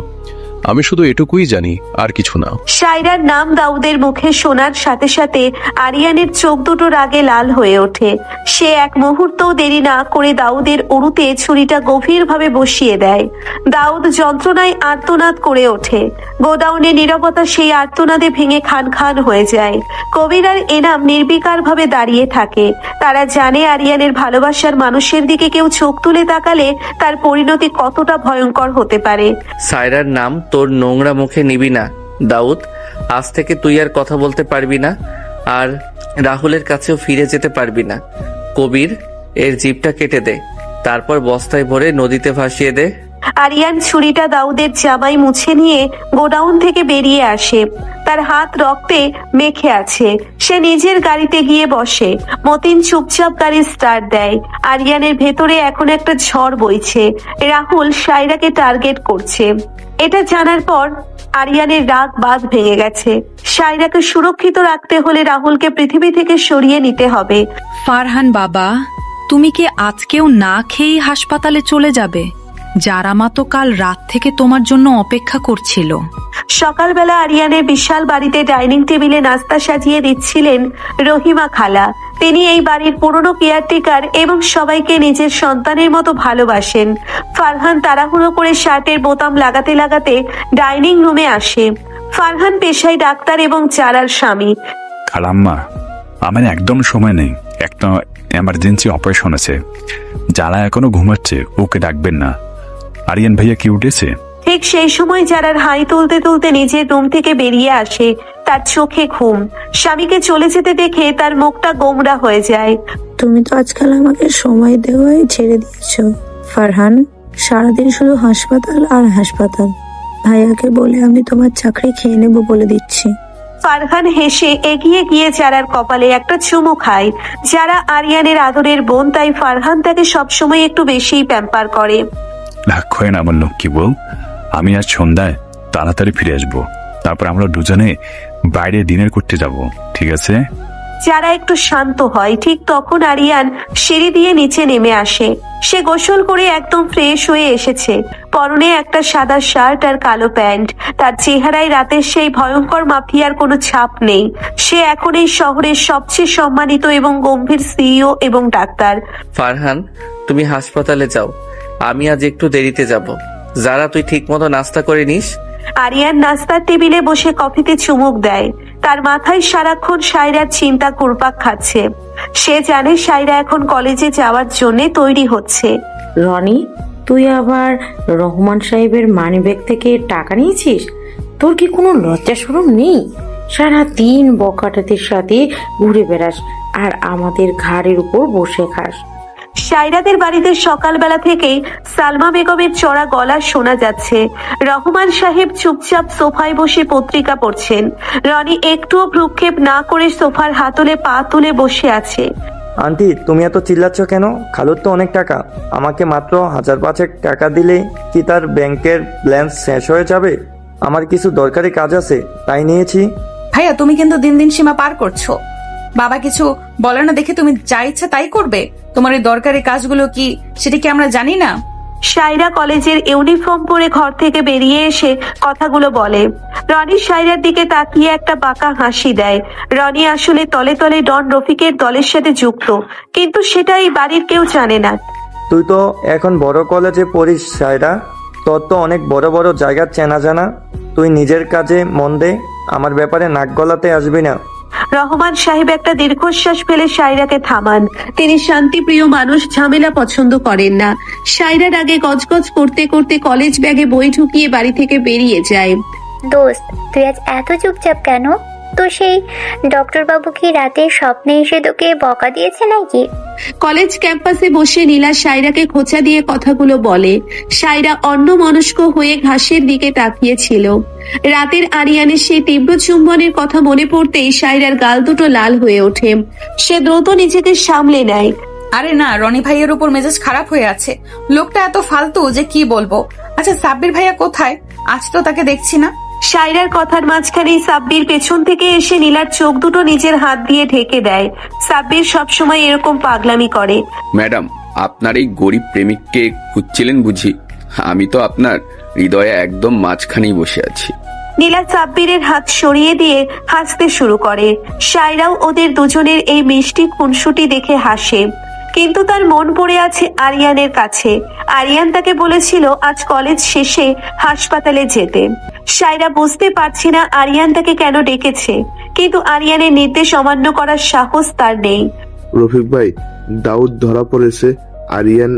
আমি শুধু এটুকুই জানি, আর কিছু না। সায়রার নাম দাউদের মুখে শোনার সাথে সাথে আরিয়ানের চোখ দুটো রাগে লাল হয়ে ওঠে। সে এক মুহূর্তও দেরি না করে দাউদের উরুতে ছুরিটা গভীরভাবে বসিয়ে দেয়। দাউদ যন্ত্রণায় আর্তনাদ করে ওঠে। গোডাউনের নীরবতা সেই আর্তনাদে ভেঙে খান খান হয়ে যায়। কবির আর এনাম নির্বিকার ভাবে দাঁড়িয়ে থাকে। তারা জানে আরিয়ানের ভালোবাসার মানুষের দিকে কেউ চোখ তুলে তাকালে তার পরিণতি কতটা ভয়ঙ্কর হতে পারে। সায়রার নাম তোর নোংরা মুখে নিবি না দাউদ। আজ থেকে তুই আর কথা বলতে পারবি না, আর রাহুলের কাছেও ফিরে যেতে পারবি না। কবির, এর জিভটা কেটে দে, তারপর বস্তায় ভরে নদীতে ভাসিয়ে দে। আরিয়ান ছুরিটা দাউদের জামায় মুছে নিয়ে গোডাউন থেকে বেরিয়ে আসে। তার হাত রক্তে মেখে আছে। সে নিজের গাড়িতে গিয়ে বসে। মতিন চুপচাপ গাড়ি স্টার্ট দেয়। আরিয়ানের ভেতরে এখন একটা ঝড় বইছে। রাহুল সায়রাকে টার্গেট করছে। এটা জানার পর আরিয়ানের রাগ বাঁধ ভেঙে গেছে। সায়রাকে সুরক্ষিত রাখতে হলে রাহুলকে পৃথিবী থেকে সরিয়ে নিতে হবে। ফারহান বাবা, তুমি কি আজকেও না খেয়েই হাসপাতালে চলে যাবে? যারা মা তো কাল রাত থেকে তোমার জন্য অপেক্ষা করছিল। সকালবেলা আরিয়ানের বিশাল বাড়িতে ডাইনিং টেবিলে নাস্তা সাজিয়ে দিচ্ছিলেন রহিমা খালা। তিনি এই বাড়ির পুরনো কেয়ারটেকার এবং সবাইকে নিজের সন্তানের মতো ভালোবাসেন। ফারহান তাড়াহুড়ো করে শার্টের বোতাম লাগাতে লাগাতে ডাইনিং রুমে আসে। ফারহান পেশায় ডাক্তার এবং চারার স্বামী। খালাম্মা, আমার একদম সময় নেই। একটা এমার্জেন্সি অপারেশন আছে। যারা এখনো ঘুমাচ্ছে ওকে ডাকবেন না। আরিয়ান ভাইয়া কি উঠেছে? ঠিক সেই সময় যারার হাই তুলতে তুলতে নিজের রুম থেকে বেরিয়ে আসে। তার চোখে ঘুম। স্বামীকে চলে যেতে দেখে তার মুখটা গোমড়া হয়ে যায়। তুমি তো আজকাল আমাকে সময় দেওয়াই ছেড়ে দিয়েছো ফারহান। সারাদিন শুধু হাসপাতাল আর হাসপাতাল। ভাইয়াকে বলে আমি তোমার চাকরি খেয়ে নেবো বলে দিচ্ছি। ফারহান হেসে এগিয়ে গিয়ে যারার কপালে একটা চুমু খায়। যারা আরিয়ানের আদরের বোন, তাই ফারহান তাকে সবসময় একটু বেশিই প্যাম্পার করে। রাগ হয় না আমার লক্ষ্মী বউ। আমি আজ সন্ধ্যায় তাড়াতাড়ি ফিরে আসবো। তারপর আমরা দুজনে বাইরে ডিনার করতে যাব, ঠিক আছে? যারা একটু শান্ত হয়। ঠিক তখন আরিয়ান সিঁড়ি দিয়ে নিচে নেমে আসে। সে গোসল করে একদম ফ্রেশ হয়ে এসেছে, পরনে একটা সাদা শার্ট আর কালো প্যান্ট। তার চেহারায় রাতের সেই ভয়ঙ্কর মাফিয়ার কোনো ছাপ নেই। সে এখন এই শহরের সবচেয়ে সম্মানিত এবং গম্ভীর সিইও এবং ডাক্তার। ফারহান, তুমি হাসপাতালে যাও, আমি আজ একটু দেরিতে যাব। যারা, তুই ঠিক মতো নাস্তা করে নিস। আরিয়ান নাস্তার টেবিলে বসে কফিতে চুমুক দেয়। তার মাথায় সারাক্ষণ সায়রার চিন্তা ঘুরপাক খাচ্ছে। সে জানে সায়রা এখন কলেজে যাওয়ার জন্য তৈরি হচ্ছে। রনি, তুই আবার রহমান সাহেবের মানিব্যাগ থেকে টাকা নিয়েছিস? তোর কি কোনো লজ্জা শরম নেই? সারাদিন বকাটাদের সাথে ঘুরে বেড়াস আর আমাদের ঘাড়ের উপর বসে খাস। সায়রাদের বাড়িতে সকালবেলা থেকেই সালমা বেগমের চড়া গলা শোনা যাচ্ছে। রহমান সাহেব চুপচাপ সোফায় বসে পত্রিকা পড়ছেন। রনি একটুও ভ্রুক্ষেপ না করে সোফার হাতলে পা তুলে বসে আছে। আন্টি, তুমি এত চিল্লাচ্ছ কেন? খালুর তো অনেক টাকা। আমাকে মাত্র 1000-5 টাকা দিলে কি তার ব্যাংকের ব্যালেন্স শেষ হয়ে যাবে? আমার কিছু দরকারি কাজ আছে, তাই নিয়েছি। ভাইয়া, তুমি কিন্তু দিন দিন সীমা পার করছো। বাবা কিছু বলে না দেখে তুমি যা ইচ্ছা তাই করবে? তোমার এই দরকারি কাজগুলো কি, সেটা কি আমরা জানি না? সায়রা কলেজের ইউনিফর্ম পরে ঘর থেকে বেরিয়ে এসে কথাগুলো বলে। রনি সায়রার দিকে তাকিয়ে একটা বাঁকা হাসি দেয়। রনি আসলে তলে তলে ডন রফিকের দলের সাথে যুক্ত, কিন্তু সেটা এই বাড়ির কেউ জানে না। তুই তো এখন বড় কলেজে পড়িস সায়রা, তোর তো অনেক বড় বড় জায়গার চেনা জানা। তুই নিজের কাজে মন দে, আমার ব্যাপারে নাক গলাতে আসবি না। রহমান সাহেব একটা দীর্ঘশ্বাস ফেলে সায়রাকে থামান। তিনি শান্তিপ্রিয় মানুষ, ঝামেলা পছন্দ করেন না। সায়রার আগে গজগজ করতে করতে কলেজ ব্যাগে বই ঢুকিয়ে বাড়ি থেকে বেরিয়ে যায়। দোস্ত, তুই আজ এত চুপচাপ কেন? তো সেই ডক্টর বাবু কি রাতে স্বপ্নে এসে তোকে বকা দিয়েছে নাকি? কলেজ ক্যাম্পাসে বসে নীলা সায়রাকে খোঁচা দিয়ে কথাগুলো বলে। সায়রা অন্যমনস্ক হয়ে ঘাসের দিকে তাকিয়েছিল। রাতের আরিয়ানের সেই তীব্র চুম্বনের কথা মনে পড়তেই সায়রার গাল দুটো লাল হয়ে ওঠে। সে দ্রুত নিজেকে সামলে নেয়। আরে না, রনি ভাইয়ের উপর মেজাজ খারাপ হয়ে আছে। লোকটা এত ফালতু যে কি বলবো। আচ্ছা, সাব্বির ভাইয়া কোথায়? আজ তো তাকে দেখছি না। সায়রার কথার মাঝখানেই সাব্বির পেছন থেকে এসে নীলার চোখ দুটো নিজের হাত দিয়ে ঢেকে দেয়। সাব্বির সবসময় এরকম পাগলামি করে। ম্যাডাম, আপনার এই গরিব প্রেমিককে খুঁজছিলেন বুঝি? আমি তো আপনার হৃদয়ে একদম মাঝখানেই বসে আছি। নীলা সাব্বিরের হাত সরিয়ে দিয়ে হাসতে শুরু করে। সায়রাও ওদের দুজনের এই মিষ্টি খুনসুটি দেখে হাসে, কিন্তু তার মন পড়ে আছে আরিয়ানের কাছে। আরিয়ান তাকে বলেছিল আজ কলেজ শেষে হাসপাতালে যেতে। সায়রা বুঝতে পারছি না আরিয়ান তাকে কেন ডেকেছে, কিন্তু আরিয়ানের নির্দেশ অমান্য করার সাহস তার নেই। রফিক ভাই, দাউদ ধরা পড়েছে। আরিয়ান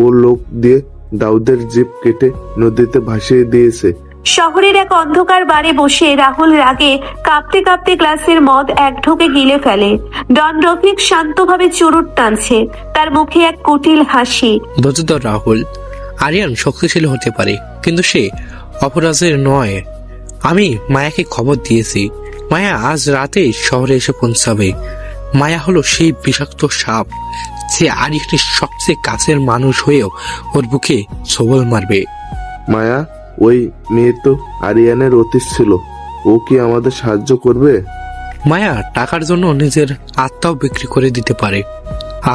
ও লোক দিয়ে দাউদের জিপ কেটে নদীতে ভাসিয়ে দিয়েছে। শহরের এক অন্ধকার বারে বসে রাহুল রাগে কাঁপতে কাঁপতে গ্লাসের মদ এক ঢোকে গিলে ফেলে। ডন রফিক শান্তভাবে চুরুট টানছে, তার মুখে এক কুটিল হাসি। বুঝতো রাহুল, আরিয়ান শক্তিশালী হতে পারে, কিন্তু সে অপরাজের নয়। আমি মায়াকে খবর দিয়েছি, মায়া আজ রাতে শহরে এসে পৌঁছাবে। মায়া হলো সেই বিষাক্ত সাপ যে আরিয়ানের সবচেয়ে কাছের মানুষ হয়েও ওর বুকে সবল মারবে। মায়া, ওই মেয়ে তো আরিয়ানের অতীত ছিল। ও কি আমাদের সাহায্য করবে? মায়া টাকার জন্য নিজের আত্মাও বিক্রি করে দিতে পারে,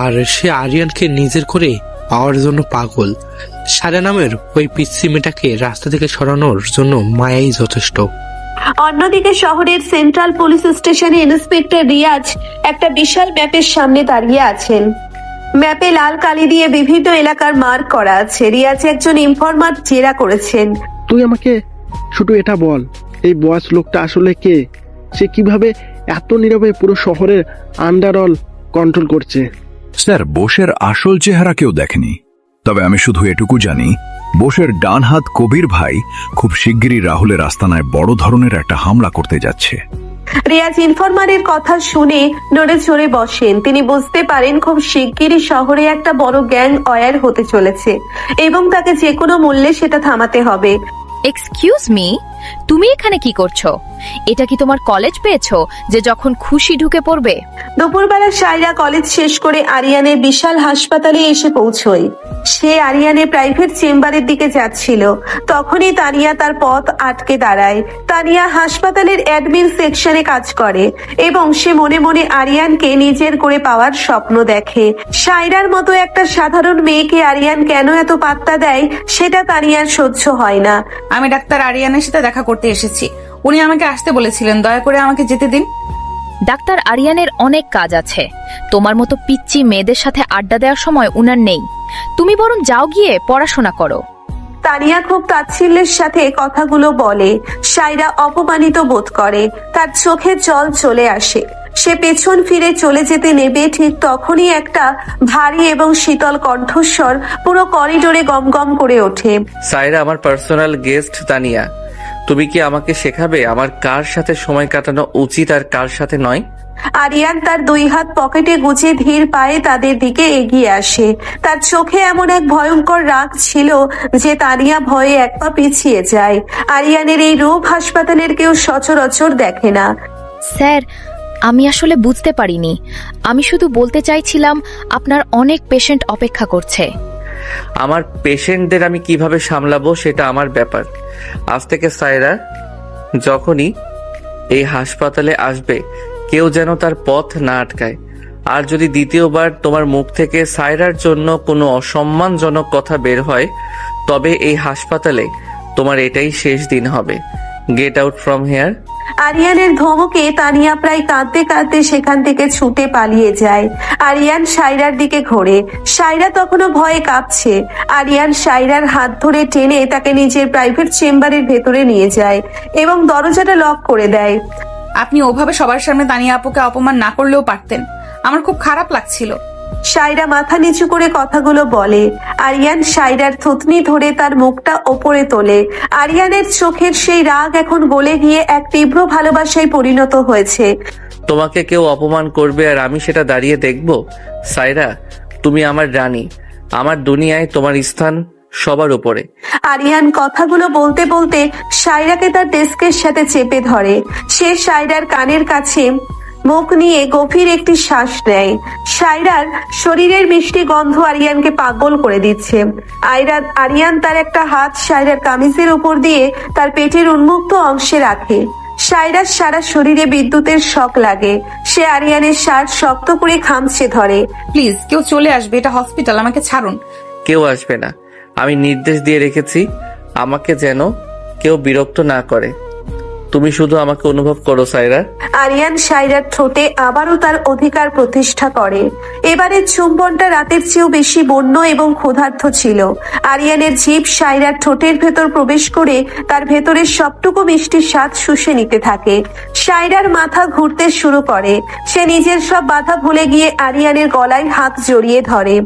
আর সে আরিয়ানকে নিজের করে পাওয়ার জন্য পাগল। সারা নামের ওই পিচ্ছি মেয়েটাকে রাস্তা থেকে সরানোর জন্য মায়াই যথেষ্ট। অন্যদিকে শহরের সেন্ট্রাল পুলিশ স্টেশনে ইন্সপেক্টর রিয়াজ একটা বিশাল ম্যাপের সামনে দাঁড়িয়ে আছেন। ম্যাপে লাল কালি দিয়ে বিভিন্ন এলাকার মার্ক করা আছে। রিয়াজ একজন ইনফরমার জেরা করেছেন। তুই আমাকে শুধু এটা বল, এই বয়স লোকটা আসলে কে? সে কিভাবে এত নীরবে পুরো শহরের আন্ডারঅল কন্ট্রোল করছে? স্যার, বোসের আসল চেহারা কেউ দেখেনি, তবে আমি শুধু এটুকু জানি বোসের ডান হাত কবির ভাই খুব শিগগিরই রাহুলের আস্তানায় বড় ধরনের একটা হামলা করতে যাচ্ছে। রিয়াজ ইনফরমারের কথা শুনে নড়ে চড়ে বসেন। তিনি বুঝতে পারেন খুব শিগগিরই শহরে একটা বড় গ্যাং অয়ার হতে চলেছে এবং তাকে যে কোনো মূল্যে সেটা থামাতে হবে। এক্সকিউজ মি, তুমি এখানে কি করছো? এটা কি তোমার কলেজ পেয়েছো যে যখন খুশি ঢুকে পড়বে? দুপুরবেলা সাইরা কলেজ শেষ করে আরিয়ানের বিশাল হাসপাতালে এসে পৌঁছয়। সে আরিয়ানের প্রাইভেট চেম্বারের দিকে যাচ্ছিল, তখনই তানিয়া তার পথ আটকে দাঁড়ায়। তানিয়া হাসপাতালের অ্যাডমিন সেকশনে কাজ করে এবং সে মনে মনে আরিয়ানকে নিজের করে পাওয়ার স্বপ্ন দেখে। সাইরার মতো একটা সাধারণ মেয়েকে আরিয়ান কেন এত পাত্তা দেয় সেটা তানিয়ার সহ্য হয় না। আমি ডাক্তার আরিয়ানের সাথে দেখা করতে এসেছি। উনি আমাকে আসতে বলেছিলেন, দয়া করে আমাকে যেতে দিন। ডাক্তার আরিয়ানের অনেক কাজ আছে, তোমার মতো পিচ্চি মেয়েদের সাথে আড্ডা দেওয়ার সময় উনার নেই। তুমি বরং যাও গিয়ে পড়াশোনা করো। তানিয়া খুব তাচ্ছিল্যের সাথে কথাগুলো বলে। সাইরা অপমানিত বোধ করে, তার চোখে জল চলে আসে। সে পেছন ফিরে চলে যেতে নেবে, ঠিক তখনই একটা ভারী এবং শীতল কণ্ঠস্বর পুরো করিডোরে গমগম করে ওঠে। সাইরা, আমার পার্সোনাল গেস্ট তানিয়া, তুমি কি আমাকে শেখাবে আমার কার সাথে সময় কাটানো উচিত আর কার সাথে নয়? আরিয়ান তার দুই হাত পকেটে গুজে ধীর পায়ে তাদের দিকে এগিয়ে আসে। তার চোখে এমন এক ভয়ঙ্কর রাগ ছিল যে তানিয়া ভয়ে এক পা পিছিয়ে যায়। আরিয়ানের এই রূপ হাসপাতালের কেউ সচরাচর দেখে না। স্যার, আমি আসলে বুঝতে পারিনি। আমি শুধু বলতে চাইছিলাম আপনার অনেক পেশেন্ট অপেক্ষা করছে। আমার পেশেন্টদের আমি কিভাবে সামলাবো সেটা আমার ব্যাপার। আজ থেকে সাইরা যখনই এই হাসপাতালে আসবে কেউ যেন তার পথ না আটকায়। আর যদি দ্বিতীয়বার তোমার মুখ থেকে সাইরার জন্য কোনো অসম্মানজনক কথা বের হয় তবে এই হাসপাতালে তোমার এটাই শেষ দিন হবে। Get out from here. আরিয়ানের ধমকে তানিয়া প্রায় কাঁদতে কাঁদতে সেখান থেকে ছুটে পালিয়ে যায়। আরিয়ান সাইরার দিকে ঘোরে। সাইরা তখনও ভয়ে কাঁপছে। আরিয়ান সাইরার হাত ধরে টেনে তাকে নিজের প্রাইভেট চেম্বারের ভেতরে নিয়ে যায় এবং দরজাটা লক করে দেয়। আপনি ওভাবে সবার সামনে তানিয়া আপুকে অপমান না করলেও পারতেন, আমার খুব খারাপ লাগছিল। সাইরা মাথা নিচু করে কথাগুলো বলে। আরিয়ান সাইরার থুতনি ধরে তার মুখটা ওপরে তোলে। আরিয়ানের চোখের সেই রাগ এখন গলে গিয়ে এক তীব্র ভালোবাসায় পরিণত হয়েছে। তোমাকে কেউ অপমান করবে আর আমি সেটা দাঁড়িয়ে দেখব? সাইরা, তুমি আমার রানী, আমার দুনিয়ায় তোমার স্থান সবার উপরে। আরিয়ান কথাগুলো বলতে বলতে সাইরাকে তার ডেস্কের সাথে চেপে ধরে। সে সাইরার কানের কাছে মুখ নিয়ে গভীর একটি শ্বাস নেয়। সাইরার শরীরের মিষ্টি গন্ধ আরিয়ানকে পাগল করে দিচ্ছে। আরিয়ান তার একটা হাত সাইরার কামিজের উপর দিয়ে তার পেটের উন্মুক্ত অংশে রাখে। সাইরার সারা শরীরে বিদ্যুতের শক লাগে। সে আরিয়ানের শার্ট শক্ত করে খামচে ধরে। প্লিজ কেউ চলে আসবে, এটা হসপিটাল, আমাকে ছাড়ুন। কেউ আসবে না, আমি নির্দেশ দিয়ে রেখেছি আমাকে যেন কেউ বিরক্ত না করে। তুমি শুধু আমাকে অনুভব করো সাইরা। আরিয়ান সাইরার ঠোঁটে আবারও তার অধিকার প্রতিষ্ঠা করে। এবারের চুম্বনটা রাতের চেয়েও বেশি বন্য এবং ক্ষুধার্ত ছিল। আরিয়ানের জিভ সাইরার ঠোঁটের ভেতর প্রবেশ করে তার ভেতরের সবটুকু মিষ্টির স্বাদ শুষে নিতে থাকে। সাইরার মাথা ঘুরতে শুরু করে। সে নিজের সব বাধা ভুলে গিয়ে আরিয়ানের গলায় হাত জড়িয়ে ধরে।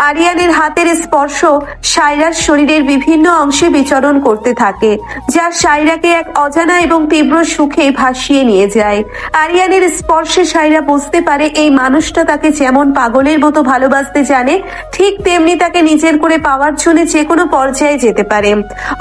আরিয়ানের হাতের স্পর্শ সাইরার শরীরের বিভিন্ন অংশে বিচরণ করতে থাকে, যা সাইরাকে এক অজানা এবং তীব্র সুখে ভাসিয়ে নিয়ে যায়। আরিয়ানের স্পর্শে সাইরা বুঝতে পারে এই মানুষটা তাকে যেমন পাগলের মতো ভালোবাসতে জানে, ঠিক তেমনি তাকে নিজের করে পাওয়ার জন্য যে কোনো পর্যায়ে যেতে পারে।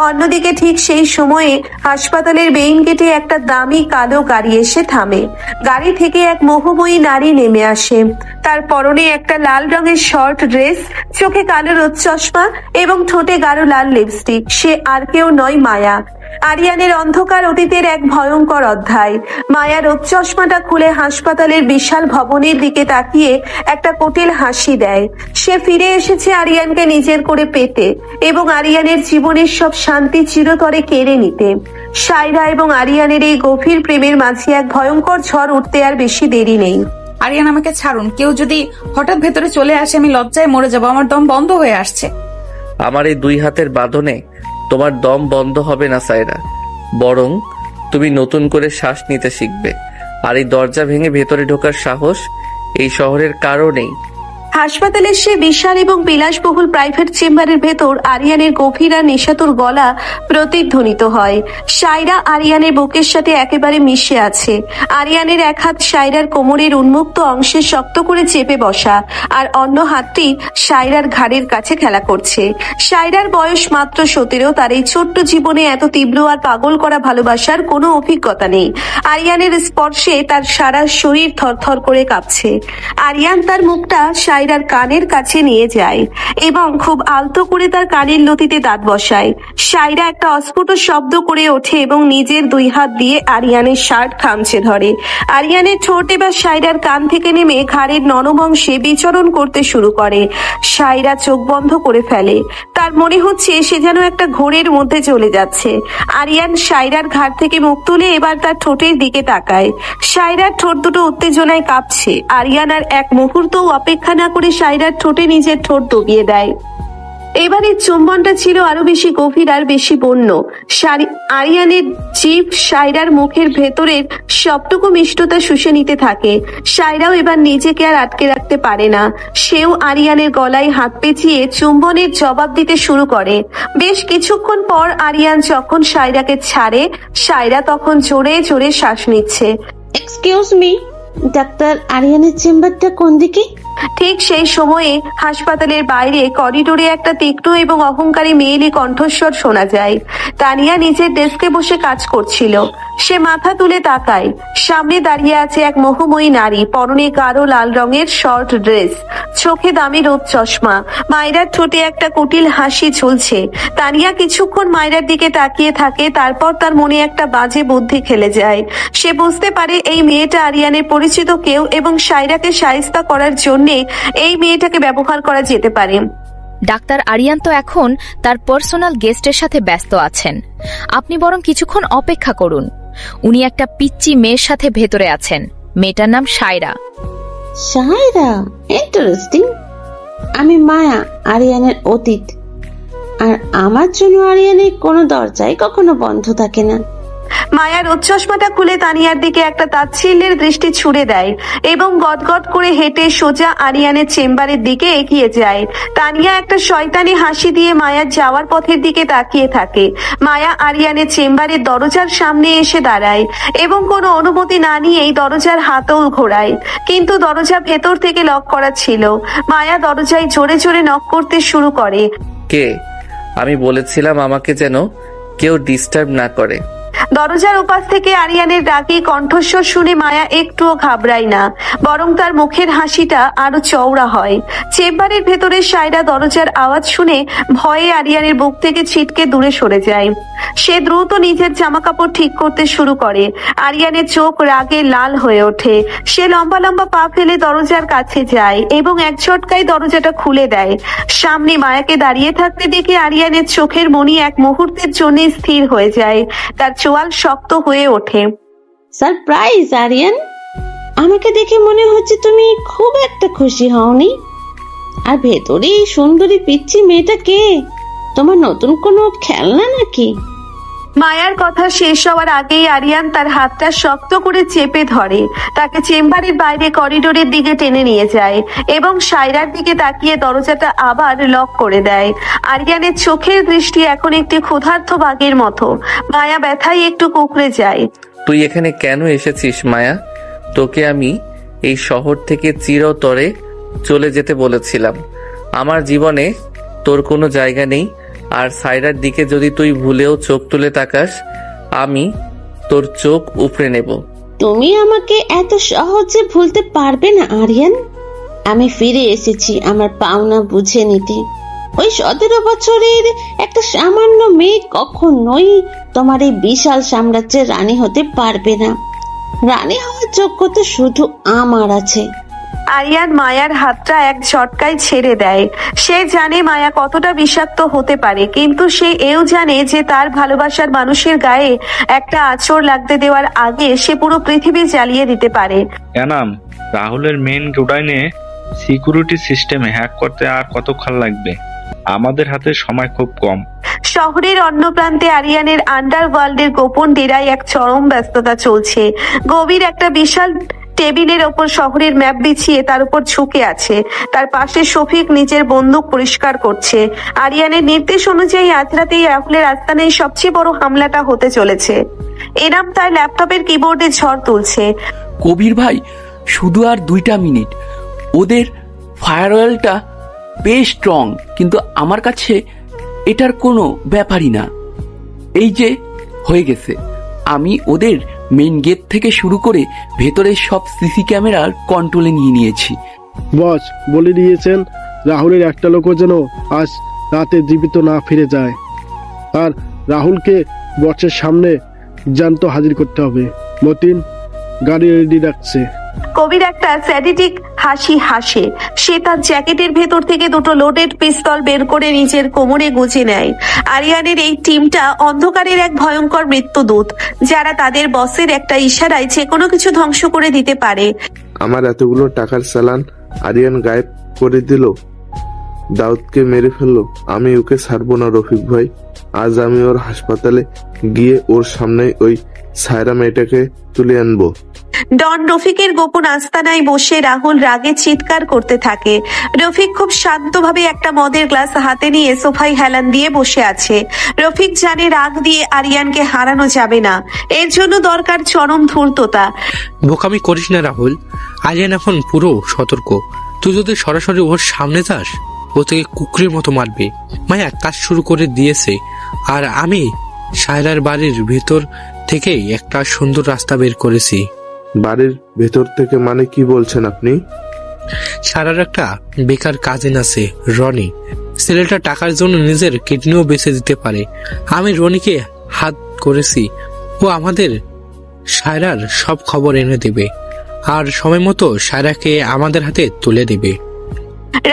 অন্যদিকে ঠিক সেই সময়ে হাসপাতালের মেইন গেটে একটা দামি কালো গাড়ি এসে থামে। গাড়ি থেকে এক মোহময়ী নারী নেমে আসে। তার পরনে একটা লাল রঙের শর্ট ড্রেস, চোখে কালো রোদ চশমা এবং ঠোঁটে গাঢ় লাল লিপস্টিক। সে আর কেউ নয়, মায়া। আরিয়ানের অন্ধকার অতীতের এক ভয়ঙ্কর অধ্যায়। মায়া রোদ চশমাটা খুলে হাসপাতালের বিশাল ভবনের দিকে তাকিয়ে একটা কুটিল হাসি দেয়। সে ফিরে এসেছে আরিয়ানকে নিজের করে পেতে এবং আরিয়ানের জীবনের সব শান্তি চিরতরে কেড়ে নিতে। সাইরা এবং আরিয়ানের এই গভীর প্রেমের মাঝে এক ভয়ঙ্কর ঝড় উঠতে আর বেশি দেরি নেই। আরিয়ান, আমাকে ছাড়ুন। কেউ যদি হঠাৎ ভেতরে চলে আসে আমি লজ্জায় মরে যাবো, আমার দম বন্ধ হয়ে আসছে। আমার এই দুই হাতের বাঁধনে তোমার দম বন্ধ হবে না সাইরা, বরং তুমি নতুন করে শ্বাস নিতে শিখবে। আর এই দরজা ভেঙে ভেতরে ঢোকার সাহস এই শহরের কারো নেই। হাসপাতালের সে বিশাল এবং বিলাসবহুল প্রাইভেট চেম্বারের ভেতর আরিয়ানের গভীর আর নেশাতুর গলা প্রতিধ্বনিত হয়। সায়রা আরিয়ানের বুকের সাথে একেবারে মিশে আছে। আরিয়ানের এক হাত সায়রার কোমরের উন্মুক্ত অংশে শক্ত করে চেপে বসা, আর অন্য হাতটি সায়রার ঘাড়ের কাছে খেলা করছে। সায়রার বয়স মাত্র 17। তার এই ছোট্ট জীবনে এত তীব্র আর পাগল করা ভালোবাসার কোনো অভিজ্ঞতা নেই। আরিয়ানের স্পর্শে তার সারা শরীর থরথর করে কাঁপছে। আরিয়ান তার মুখটা সায়রার কানের কাছে নিয়ে যায় এবং খুব আলতো করে তার কানের লতিতে দাঁত বসায়। সায়রা একটা অস্ফুট শব্দ করে ওঠে এবং নিজের 2 হাত দিয়ে আরিয়ানের শার্ট খামচে ধরে। আরিয়ানের ঠোঁট এবার সায়রার কান থেকে নেমে ঘাড়ের নরম অংশে বিচরণ করতে শুরু করে। সায়রা চোখ বন্ধ করে ফেলে। তার মনে হচ্ছে সে যেন একটা ঘোরের মধ্যে চলে যাচ্ছে। আরিয়ান সায়রার ঘাড় থেকে মুখ তুলে এবার তার ঠোঁটের দিকে তাকায়। সায়রার ঠোঁট দুটো উত্তেজনায় কাঁপছে। আরিয়ান আর এক মুহূর্তও অপেক্ষা না করে সায়রার ঠোঁটে নিজের ঠোঁট দবিয়ে দেয়। এবারে চুম্বনটা ছিল আরো বেশি গভীর আর বেশি বন্য। আরিয়ানের জিভ সায়রার মুখের ভেতরের সবটুকু মিষ্টতা শুষে নিতে থাকে। সায়রাও এবার নিজেকে আর আটকে রাখতে পারে না। সেও আরিয়ানের গলায় হাত পেঁচিয়ে চুম্বনের জবাব দিতে শুরু করে। বেশ কিছুক্ষণ পর আরিয়ান যখন সায়রাকে ছাড়ে, সায়রা তখন জোরে জোরে শ্বাস নিচ্ছে। এক্সকিউজ মি, ডাক্তার আরিয়ানের চেম্বারটা কোন দিকে? ঠিক সেই সময়ে হাসপাতালের বাইরে করিডোরে একটা তীক্ষ্ণ এবং অহংকারী মেয়েলি কণ্ঠস্বর শোনা যায়। তানিয়া নিজের ডেস্কে বসে কাজ করছিল। সে মাথা তুলে তাকায়। সামনে দাঁড়িয়ে আছে এক মোহময়ী নারী, পরনে গাঢ় লাল রঙের শর্ট ড্রেস, চোখে দামি রোদ চশমা। মায়রার ঠোঁটে একটা কুটিল হাসি ঝুলছে। তানিয়া কিছুক্ষণ মায়রার দিকে তাকিয়ে থাকে, তারপর তার মনে একটা বাজে বুদ্ধি খেলে যায়। সে বুঝতে পারে এই মেয়েটা আরিয়ানের পরিচিত কেউ এবং সায়রাকে শায়েস্তা করার জন্য এই মেয়েটাকে ব্যবহার করা যেতে পারে। ডাক্তার আরিয়ান তো এখন তার পার্সোনাল গেস্টের সাথে ব্যস্ত আছেন। আপনি বরং কিছুক্ষণ অপেক্ষা করুন। উনি একটা পিচ্চি মেয়ের সাথে ভেতরে আছেন। মেয়েটার নাম সায়রা। সায়রা, ইন্টারেস্টিং। আমি মায়া, আরিয়ানের অতীত। আর আমার জন্য আরিয়ানের কোনো দরজাই কখনো বন্ধ থাকে না। মায়া রোদ চশমাটা খুলে তানিয়ার দিকে একটা তাচ্ছিল্যের দৃষ্টি ছুড়ে দেয় এবং গদগদ করে হেঁটে সোজা আরিয়ানের চেম্বারের দিকে এগিয়ে যায়। তানিয়া একটা শয়তানি হাসি দিয়ে মায়ার যাওয়ার পথের দিকে তাকিয়ে থাকে। মায়া আরিয়ানের চেম্বারের দরজার সামনে এসে দাঁড়ায় এবং কোনো অনুমতি না নিয়েই দরজার হাতল ঘোরায়, কিন্তু দরজা ভেতর থেকে লক করা ছিল। মায়া দরজায় জোরে জোরে নক করতে শুরু করে। কে? আমি বলেছিলাম আমাকে যেন কেউ ডিস্টার্ব না করে। দরজার ওপাশ থেকে আরিয়ানের রাগী কণ্ঠস্বর শুনে মায়া একটুও ঘাবড়ায় না, বরং তার মুখের হাসিটা আরো চওড়া হয়। চেম্বারের ভেতরে সায়রা দরজার আওয়াজ শুনে ভয়ে আরিয়ানের বুক থেকে ছিটকে দূরে সরে যায়। সে দ্রুত নিজের জামা কাপড় ঠিক করতে শুরু করে। আরিয়ানের চোখ রাগে লাল হয়ে ওঠে। সে লম্বা লম্বা পা ফেলে দরজার কাছে যায় এবং এক ঝটকায় দরজাটা খুলে দেয়। সামনে মায়াকে দাঁড়িয়ে থাকতে দেখে আরিয়ানের চোখের মনি এক মুহূর্তের জন্য স্থির হয়ে যায়। তার চোয়াল শক্ত হয়ে ওঠে। সারপ্রাইজ আরিয়ান, আমাকে দেখে মনে হচ্ছে তুমি খুব একটা খুশি হওনি। আর ভেতরে এই সুন্দরী পিচ্চি মেয়েটা কে? তোমার নতুন কোনো খেলনা নাকি? মায়ার কথা শেষ হওয়ার আগেই আরিয়ান তার হাতটা শক্ত করে চেপে ধরে, তাকে চেম্বারের বাইরে করিডোরের দিকে টেনে নিয়ে যায় এবং সায়রার দিকে তাকিয়ে দরজাটা আবার লক করে দেয়। আরিয়ানের চোখের দৃষ্টি এখন একটি ক্ষুধার্ত বাঘের মতো। মায়া ব্যথায় একটু কুঁকড়ে যায়। তুই এখানে কেন এসেছিস মায়া? তোকে আমি এই শহর থেকে চিরতরে চলে যেতে বলেছিলাম। আমার জীবনে তোর কোনো জায়গা নেই। আর সায়রার দিকে যদি তুই ভুলেও চোখ তুলে তাকাস, আমি তোর চোখ উপড়ে নেব। তুমি আমাকে এত সহজে ভুলতে পারবে না আরিয়ান। আমি ফিরে এসেছি আমার পাওনা বুঝে নিতে। ওই 17 বছরের একটা সামান্য মেয়ে কখনোই তোমার এই বিশাল সাম্রাজ্যের রানী হতে পারবে না। রানী হওয়ার যোগ্যতা শুধু আমার আছে। আরিয়ান মায়ার হাতটা এক ঝটকায় ছেড়ে দেয়। সে জানে মায়া কতটা বিষাক্ত হতে পারে, কিন্তু সে এও জানে যে তার ভালোবাসার মানুষের গায়ে একটা আঁচড় লাগতে দেওয়ার আগে সে পুরো পৃথিবী জ্বালিয়ে দিতে পারে। এনাম, রাহুলের মেইন গোডাউনে সিকিউরিটি সিস্টেমে হ্যাক করতে আর কতক্ষণ লাগবে? আমাদের হাতে সময় খুব কম। শহরের অন্য প্রান্তে আরিয়ানের আন্ডারওয়ার্ল্ডের গোপন ডেরায় এক চরম ব্যস্ততা চলছে। গভীর একটা বিশাল টেবিলের ওপর শহরের ম্যাপ বিছিয়ে তার উপর ঝুঁকে আছে। তার পাশে শফিক নিজের বন্দুক পরিষ্কার করছে। আরিয়ানের নির্দেশ অনুযায়ী আজ রাতেই রাহুলের আস্তানায় সবচেয়ে বড় হামলাটা হতে চলেছে। এনাম তার ল্যাপটপের কিবোর্ডে ঝড় তুলছে। কবির ভাই, শুধু আর 2টা মিনিট। ওদের ফায়ারওয়েলটা বেশ স্ট্রং, কিন্তু আমার কাছে এটার কোনো ব্যাপারই না। এই যে হয়ে গেছে, আমি ওদের মেইন গেট থেকে শুরু করে ভেতরের সব সিসি ক্যামেরার কন্ট্রোলে নিয়ে নিয়েছি। বস বলে দিয়েছেন রাহুলের একটা লোকও যেন আজ রাতে জীবিত না ফিরে যায়, আর রাহুলকে বসের সামনে জ্যান্ত হাজির করতে হবে। মতিন গাড়ি রেডি রাখছে। কবির একটা স্যাডিটিক হাসি হাসে। সে তার জ্যাকেটের ভেতর থেকে 2টো লোডেড পিস্তল বের করে নিজের কোমরে গুজে নেয়। আরিয়ানের এই টিমটা অন্ধকারের এক ভয়ঙ্কর মৃত্যুদূত, যারা তাদের বসের একটা ইশারায় যে কোনো কিছু ধ্বংস করে দিতে পারে। আমার এতগুলো টাকার চালান আরিয়ান গায়েব করে দিল, দাউদকে মেরে ফেললো। আমি ওকে ছাড়বো না রফিক ভাই। আজ আমি ওর হাসপাতালে গিয়ে ওর সামনে ওই সায়রা মেয়েটাকে তুলে আনবো। ডন রফিকের গোপন আস্তানায় বসে রাহুল রাগে চিৎকার করতে থাকে। রফিক খুব শান্তভাবে একটা মদের গ্লাস হাতে নিয়ে সোফায় হেলান দিয়ে বসে আছে। রফিক জানে রাগ দিয়ে আরিয়ানকে হারানো যাবে না, এর জন্য দরকার চরম ধূর্ততা। বোকামি করিস না রাহুল, আরিয়ান এখন পুরো সতর্ক। তুই যদি সরাসরি ওর সামনে যাস, ও থেকে কুকুরের মতো মারবে। মায়া কাজ শুরু করে দিয়েছে, আর আমি সায়রার বাড়ির ভেতর থেকে একটা সুন্দর রাস্তা বের করেছি। বাড়ির ভেতর থেকে মানে কি বলছেন আপনি? সারার একটা বেকার কাজিন আছে, রনি। ছেলেটা টাকার জন্য নিজের কিডনিও বেঁচে দিতে পারে। আমি রনিকে হাত করেছি, ও আমাদের সায়রার সব খবর এনে দেবে, আর সময় মতো সায়রাকে আমাদের হাতে তুলে দেবে।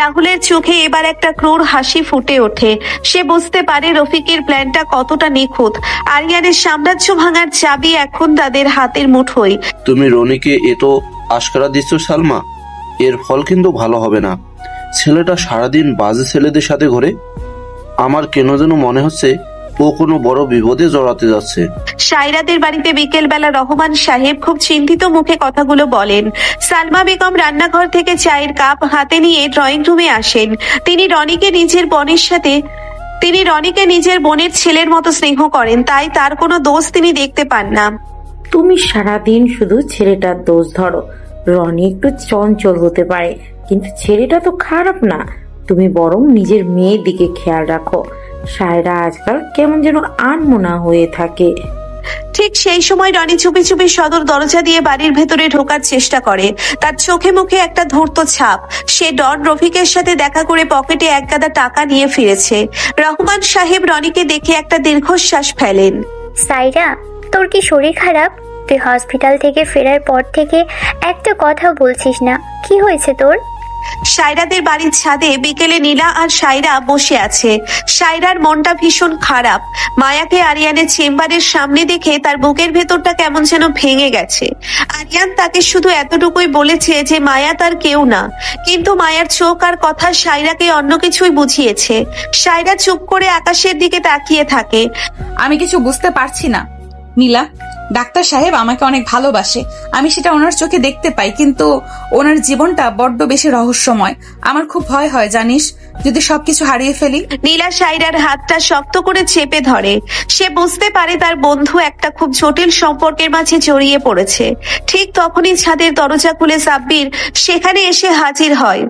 রাহুলের চোখে এবার একটা ক্রূর হাসি ফুটে ওঠে। সে বুঝতে পারে রফিকের প্ল্যানটা কতটা নিখুঁত। আরিয়ানের সাম্রাজ্য ভাঙার চাবি এখন তাদের হাতের মুঠোয়। তুমি রনিকে এত আশকারা দিচ্ছ সালমা, এর ফল কিন্তু ভালো হবে না। ছেলেটা সারাদিন বাজে ছেলেদের সাথে ঘোরে। আমার কেন যেন মনে হচ্ছে ও কোনো বড় বিপদে জড়াতে যাচ্ছে। সায়রাদের বাড়িতে বিকেল বেলা রহমান সাহেব খুব চিন্তিত মুখে কথাগুলো বলেন। সালমা বেগম রান্নাঘর থেকে চায়ের কাপ হাতে নিয়ে ড্রয়িং রুমে আসেন। তিনি রনিকে নিজের বোনের ছেলের মতো স্নেহ করেন, তাই তার কোনো দোষ তিনি দেখতে পান না। তুমি সারাদিন শুধু ছেলেটার দোষ ধরো। রনি একটু চঞ্চল হতে পারে, কিন্তু ছেলেটা তো খারাপ না। তুমি বরং নিজের মেয়ের দিকে খেয়াল রাখো। সায়রা আজকাল কেমন যেন আনমনা হয়ে থাকে। ঠিক সেই সময় রনি চুপি চুপি সদর দরজা দিয়ে বাড়ির ভেতরে ঢোকার চেষ্টা করে। তার চোখে মুখে একটা ধূর্ত ছাপ। সে ডন রফিকের সাথে দেখা করে পকেটে 1 গাদা টাকা নিয়ে ফিরেছে। রহমান সাহেব রনিকে দেখে একটা দীর্ঘশ্বাস ফেলেন। সাইরা, তোর কি শরীর খারাপ? তুই হসপিটাল থেকে ফেরার পর থেকে একটা কথা বলছিস না, কি হয়েছে তোর? সায়রাদের বাড়ির ছাদে বিকেলে নীলা আর সায়রা বসে আছে। সায়রার মনটা ভীষণ খারাপ। মায়াকে আরিয়ানের চেম্বারের সামনে দেখে তার বুকের ভেতরটা কেমন যেন ভেঙে গেছে। আরিয়ান তাকে শুধু এতটুকুই বলেছে যে মায়া তার কেউ না, কিন্তু মায়ার চোখ আর কথা সায়রাকে অন্য কিছুই বুঝিয়েছে। সায়রা চুপ করে আকাশের দিকে তাকিয়ে থাকে। আমি কিছু বুঝতে পারছি না নীলা। ডাক্তার সাহেব আমাকে অনেক ভালোবাসে, আমি সেটা ওনার চোখে দেখতে পাই, কিন্তু ওনার জীবনটা বড্ড বেশি রহস্যময়। আমার খুব ভয় হয় জানিস, যদি সবকিছু হারিয়ে ফেলি। নীলা সায়রার হাতটা শক্ত করে চেপে ধরে। সে বুঝতে পারে তার বন্ধু একটা খুব জটিল সম্পর্কের মাঝে জড়িয়ে পড়েছে। ঠিক তখনই ছাদের দরজা খুলে সাব্বির সেখানে এসে হাজির হয়।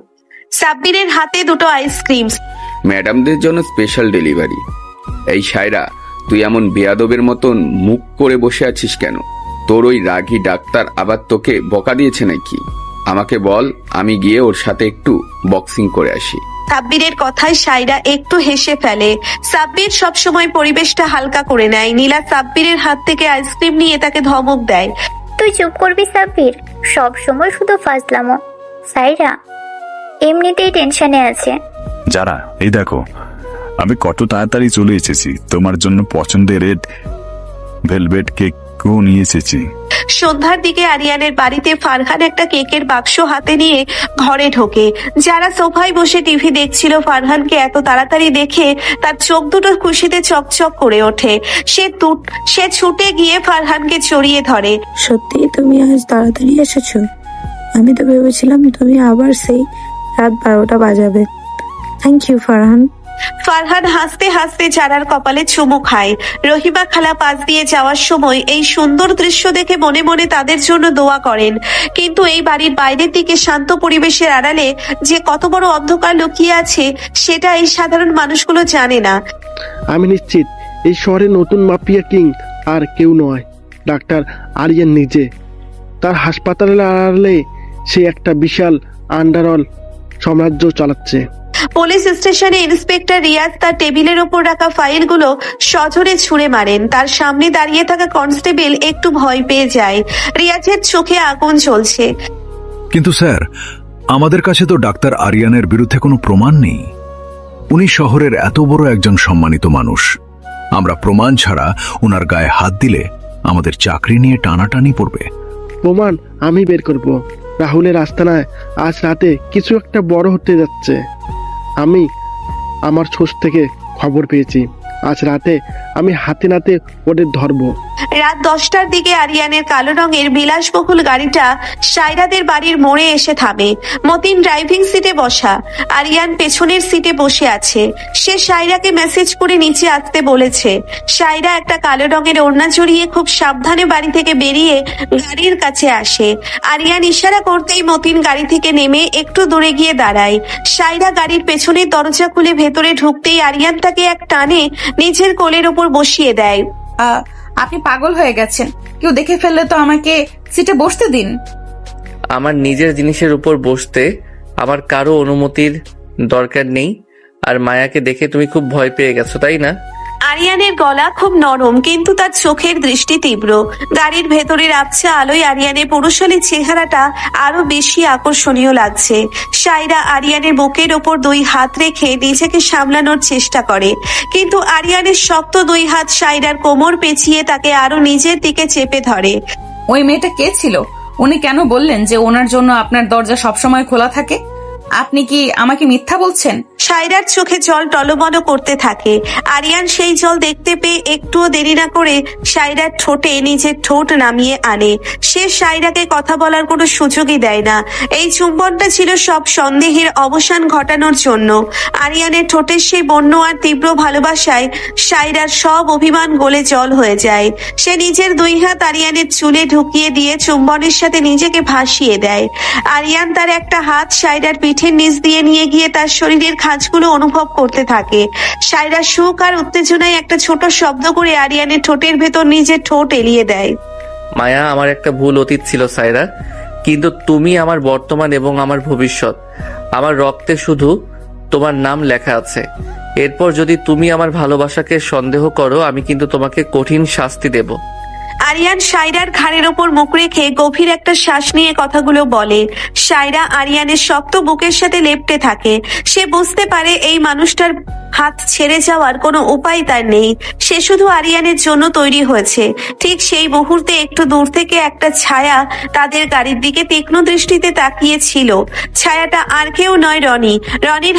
সাব্বিরের হাতে 2টো আইসক্রিম। ম্যাডামদের জন্য স্পেশাল ডেলিভারি। এই সায়রা, তুই এমন বেয়াদবের মতন মুখ করে বসে আছিস কেন? তোর ওই রাগী ডাক্তার আবার তোকে বকা দিয়েছে নাকি? আমাকে বল, আমি গিয়ে ওর সাথে একটু বক্সিং করে আসি। সাব্বিরের কথায় সায়রা একটু হেসে ফেলে। সাব্বির সবসময় পরিবেশটা হালকা করে নেয়। নীলা সাব্বিরের হাত থেকে আইসক্রিম নিয়ে তাকে ধমক দেয়। তুই চুপ করবি সাব্বির, সব সময় শুধু ফাজলামো। সাইরা এমনিতেই টেনশনে আছে। যারা, এই দেখো আমি কত তাড়াতাড়ি চলে এসেছি। তোমার জন্য পছন্দের রেড ভেলভেট কেকও নিয়ে এসেছি। সন্ধ্যার দিকে আরিয়ানের বাড়িতে ফারহান একটা কেকের বাক্স হাতে নিয়ে ঘরে ঢোকে। যারা সোফায় বসে টিভি দেখছিল, ফারহানকে এত তাড়াতাড়ি দেখে তার চোখ দুটো খুশিতে চকচক করে ওঠে। সে ছুটে গিয়ে ফারহানকে জড়িয়ে ধরে। সত্যি তুমি আজ তাড়াতাড়ি এসেছো? আমি তো ভেবেছিলাম তুমি আবার সেই রাত 12টা বাজাবে। Thank you Farhan. ফারহান হাসতে হাসতে যারার কপালে চুমু খায়। রহিমা খালা পাশ দিয়ে যাওয়ার সময় এই সুন্দর দৃশ্য দেখে মনে মনে তাদের জন্য দোয়া করেন। কিন্তু এই বাড়ির বাইরের দিকে শান্ত পরিবেশের আড়ালে যে কত বড় অন্ধকার লুকিয়ে আছে সেটা এই সাধারণ মানুষগুলো জানে না। আমি নিশ্চিত এই শহরে নতুন মাফিয়া কিং আর কেউ নয়, ডাক্তার আরিয়ান নিজে। তার হাসপাতালের আড়ালে সে একটা বিশাল আন্ডারওয়ার্ল্ড সাম্রাজ্য চালাচ্ছে। পুলিশ স্টেশনে ইন্সপেক্টর রিয়াজ তার টেবিলের ওপর রাখা ফাইলগুলো সজোরে ছুঁড়ে মারেন। তার সামনে দাঁড়িয়ে থাকা কনস্টেবল একটু ভয় পেয়ে যায়। রিয়াজের চোখে আগুন জ্বলছে। কিন্তু স্যার, আমাদের কাছে তো ডাক্তার আরিয়ানের বিরুদ্ধে কোনো প্রমাণ নেই। উনি শহরের এত বড় একজন সম্মানিত মানুষ। আমরা প্রমাণ ছাড়া ওনার গায়ে হাত দিলে আমাদের চাকরি নিয়ে টানাটানি পড়বে। প্রমাণ আমি বের করব। রাহুলের আস্তানায় আজ রাতে কিছু একটা বড় হতে যাচ্ছে। আমি আমার সোর্স থেকে খবর পেয়েছি। আজ রাতে আমি হাতে নাতে ওদের ধরবো। রাত 10টার দিকে আরিয়ানের কালো রঙের বিলাসবহুল গাড়িটা সায়রাদের বাড়ির মোড়ে এসে থামে। মতিন ড্রাইভিং সিটে বসা, আরিয়ান পেছনের সিটে বসে আছে। সে সায়রাকে মেসেজ করে নিচে আসতে বলেছে। সায়রা একটা কালো রঙের ওড়না জড়িয়ে খুব সাবধানে বাড়ি থেকে বেরিয়ে গাড়ির কাছে আসে। আরিয়ান ইশারা করতেই মতিন গাড়ি থেকে নেমে একটু দূরে গিয়ে দাঁড়ায়। সায়রা গাড়ির পেছনের দরজা খুলে ভেতরে ঢুকতেই আরিয়ান তাকে এক টানে নিজের কোলের ওপর বসিয়ে দেয়। আপনি পাগল হয়ে গেছেন, কেউ দেখে ফেললে তো আমাকে সিটে বসতে দিন। আমার নিজের জিনিসের উপর বসতে আমার কারো অনুমতির দরকার নেই। আর মায়াকে দেখে তুমি খুব ভয় পেয়ে গেছো, তাই না? আরিয়ানের গলা খুব নরম, কিন্তু তার চোখের দৃষ্টি তীব্র। গাড়ির ভেতরের আবছা আলোয় আরিয়ানের পুরুষালী চেহারাটা আরো বেশি আকর্ষণীয় লাগছে। সায়রা আরিয়ানের বুকের ওপর 2 হাত রেখে নিজেকে সামলানোর চেষ্টা করে, কিন্তু আরিয়ানের শক্ত 2 হাত সায়রার কোমর পেঁচিয়ে তাকে আরো নিজের দিকে চেপে ধরে। ওই মেয়েটা কে ছিল? উনি কেন বললেন যে ওনার জন্য আপনার দরজা সবসময় খোলা থাকে? আপনি কি আমাকে মিথ্যা বলছেন? সায়রার চোখে জল টলমল করতে থাকে। আরিয়ান সেই জল দেখতে পেয়ে একটুও দেরি না করে সায়রার ঠোঁটে নিজের ঠোঁট নামিয়ে আনে। সে সায়রাকে কথা বলার কোনো সুযোগই দেয় না। এই চুম্বনটা ছিল সব সন্দেহের অবসান ঘটানোর জন্য। আরিয়ানের ঠোঁটের সেই বন্য আর তীব্র ভালোবাসায় সায়রার সব অভিমান গলে জল হয়ে যায়। সে নিজের 2 হাত আরিয়ানের চুলে ঢুকিয়ে দিয়ে চুম্বনের সাথে নিজেকে ভাসিয়ে দেয়। আরিয়ান তার একটা হাত সায়রার পিঠের নিচ দিয়ে নিয়ে গিয়ে তার শরীরের খাঁজগুলো অনুভব করতে থাকে। সায়রা সুখ আর উত্তেজনায় একটা ছোট শব্দ করে আরিয়ানের ঠোঁটের ভেতর নিজের ঠোঁট এলিয়ে দেয়। মায়া, আমার একটা ভুল অতীত ছিল সায়রা, কিন্তু তুমি আমার বর্তমান এবং আমার ভবিষ্যৎ। আমার রক্তে শুধু তোমার নাম লেখা আছে। এরপর যদি তুমি আমার ভালোবাসাকে সন্দেহ করো, আমি কিন্তু তোমাকে কঠিন শাস্তি দেব। আরিয়ান সায়রার ঘাড়ের ওপর মুখ রেখে গভীর একটা শ্বাস নিয়ে কথাগুলো বলে। সায়রা আরিয়ানের শক্ত বুকের সাথে লেপ্টে থাকে। সে বুঝতে পারে এই মানুষটার হাত ছেড়ে যাওয়ার কোনো উপায় তার নেই। সে শুধু আরিয়ানের জন্য তৈরি হয়েছে। ঠিক সেই মুহূর্তে একটু দূর থেকে একটা ছায়া তাদের গাড়ির দিকে তীক্ষ্ণ দৃষ্টিতে তাকিয়ে ছিল। ছায়াটা আর কেউ নয়, রনি। রনির